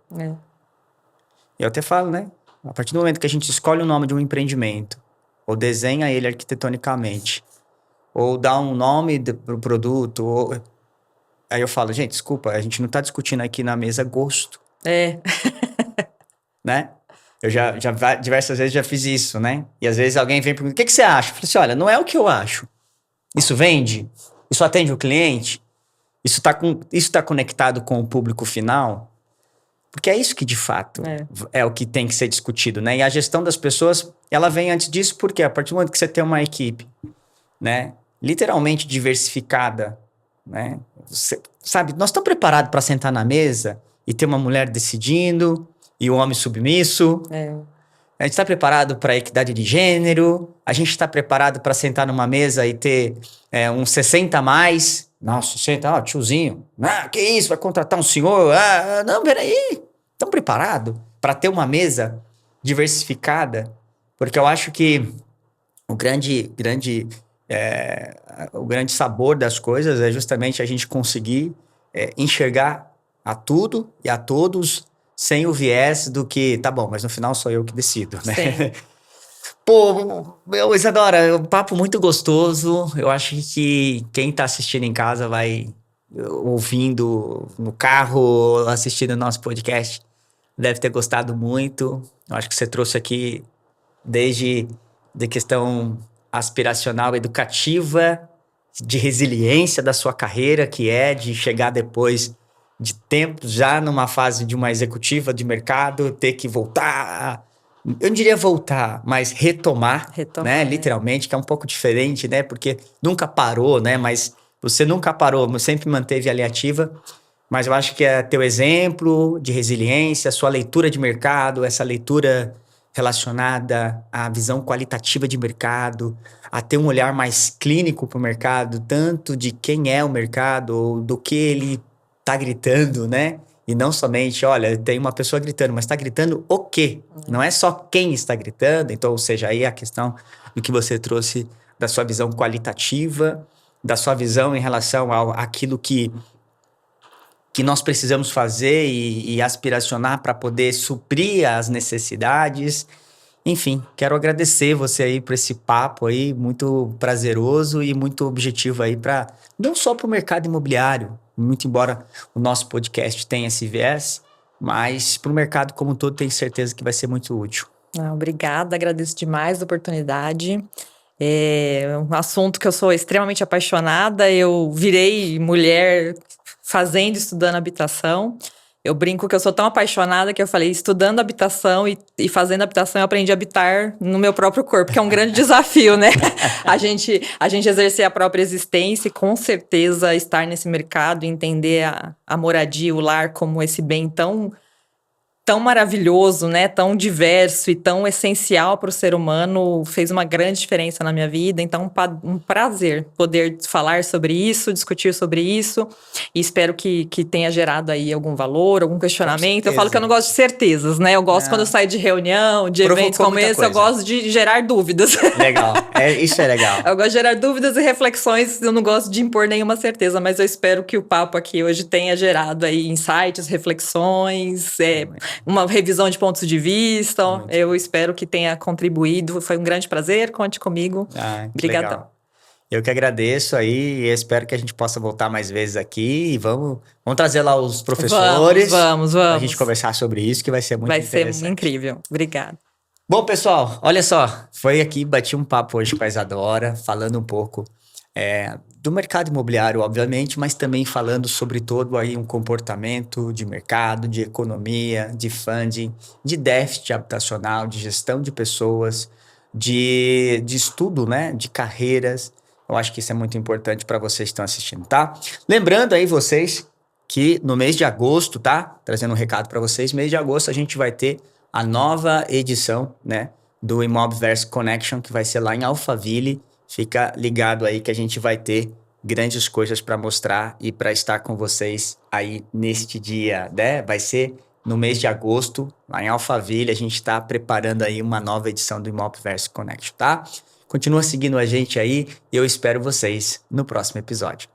Eu até falo, né? A partir do momento que a gente escolhe o nome de um empreendimento, ou desenha ele arquitetonicamente, ou dá um nome pro produto, aí eu falo, gente, desculpa, a gente não tá discutindo aqui na mesa gosto. Né? Eu já diversas vezes já fiz isso, né? E às vezes alguém vem perguntar, o que você acha? Eu falei assim, olha, não é o que eu acho. Isso vende? Isso atende o cliente? Isso tá conectado com o público final? Porque é isso que, de fato, é o que tem que ser discutido, né? E a gestão das pessoas, ela vem antes disso, porque a partir do momento que você tem uma equipe, né? Literalmente diversificada, né? Sabe, nós estamos preparados para sentar na mesa e ter uma mulher decidindo e um homem submisso. A gente está preparado para equidade de gênero. A gente está preparado para sentar numa mesa e ter uns 60 a mais. Nossa, 60, tiozinho. Ah, que isso, vai contratar um senhor? Não, peraí. Estão preparados para ter uma mesa diversificada? Porque eu acho que o grande sabor das coisas é justamente a gente conseguir enxergar a tudo e a todos sem o viés do que, tá bom, mas no final sou eu que decido, né? Sim. Pô, Isadora, um papo muito gostoso. Eu acho que quem tá assistindo em casa vai ouvindo no carro, assistindo o nosso podcast, deve ter gostado muito. Eu acho que você trouxe aqui desde de questão aspiracional, educativa, de resiliência da sua carreira, que é de chegar depois de tempo, já numa fase de uma executiva de mercado, ter que voltar, eu não diria voltar, mas retomar, né? Literalmente, que é um pouco diferente, né? Porque nunca parou, né? Mas você nunca parou, sempre manteve ali ativa. Mas eu acho que é teu exemplo de resiliência, sua leitura de mercado, essa leitura relacionada à visão qualitativa de mercado, a ter um olhar mais clínico para o mercado, tanto de quem é o mercado ou do que ele está gritando, né? E não somente, olha, tem uma pessoa gritando, mas está gritando o quê? Não é só quem está gritando. Então, ou seja, aí a questão do que você trouxe da sua visão qualitativa, da sua visão em relação àquilo que nós precisamos fazer e aspiracionar para poder suprir as necessidades. Enfim, quero agradecer você aí por esse papo aí, muito prazeroso e muito objetivo aí para não só para o mercado imobiliário, muito embora o nosso podcast tenha esse viés, mas para o mercado como um todo, tenho certeza que vai ser muito útil. Obrigada, agradeço demais a oportunidade. É um assunto que eu sou extremamente apaixonada. Eu virei mulher fazendo, estudando habitação. Eu brinco que eu sou tão apaixonada que eu falei, estudando habitação e fazendo habitação, eu aprendi a habitar no meu próprio corpo, que é um grande desafio, né? A gente exercer a própria existência e com certeza estar nesse mercado e entender a moradia, o lar como esse bem tão maravilhoso, né? Tão diverso e tão essencial para o ser humano, fez uma grande diferença na minha vida. Então, um prazer poder falar sobre isso, discutir sobre isso, e espero que tenha gerado aí algum valor, algum questionamento. Eu falo que eu não gosto de certezas, né? Eu gosto quando eu saio de reunião, de eventos como esse, eu gosto de gerar dúvidas. Legal, isso é legal. Eu gosto de gerar dúvidas e reflexões, eu não gosto de impor nenhuma certeza, mas eu espero que o papo aqui hoje tenha gerado aí insights, reflexões, uma revisão de pontos de vista. Eu espero que tenha contribuído. Foi um grande prazer. Conte comigo. Obrigadão. Eu que agradeço aí e espero que a gente possa voltar mais vezes aqui e vamos trazer lá os professores. Vamos. Pra gente conversar sobre isso, que vai ser muito interessante. Vai ser incrível. Obrigada. Bom, pessoal, olha só. Foi aqui, bati um papo hoje com a Isadora, falando um pouco do mercado imobiliário, obviamente, mas também falando sobre todo aí um comportamento de mercado, de economia, de funding, de déficit habitacional, de gestão de pessoas, de estudo, né, de carreiras. Eu acho que isso é muito importante para vocês que estão assistindo, tá? Lembrando aí vocês que no mês de agosto, tá? Trazendo um recado para vocês, mês de agosto a gente vai ter a nova edição, né, do Imobverse Connection, que vai ser lá em Alphaville. Fica ligado aí que a gente vai ter grandes coisas para mostrar e para estar com vocês aí neste dia, né? Vai ser no mês de agosto, lá em Alphaville. A gente está preparando aí uma nova edição do Imobverse Connection, tá? Continua seguindo a gente aí e eu espero vocês no próximo episódio.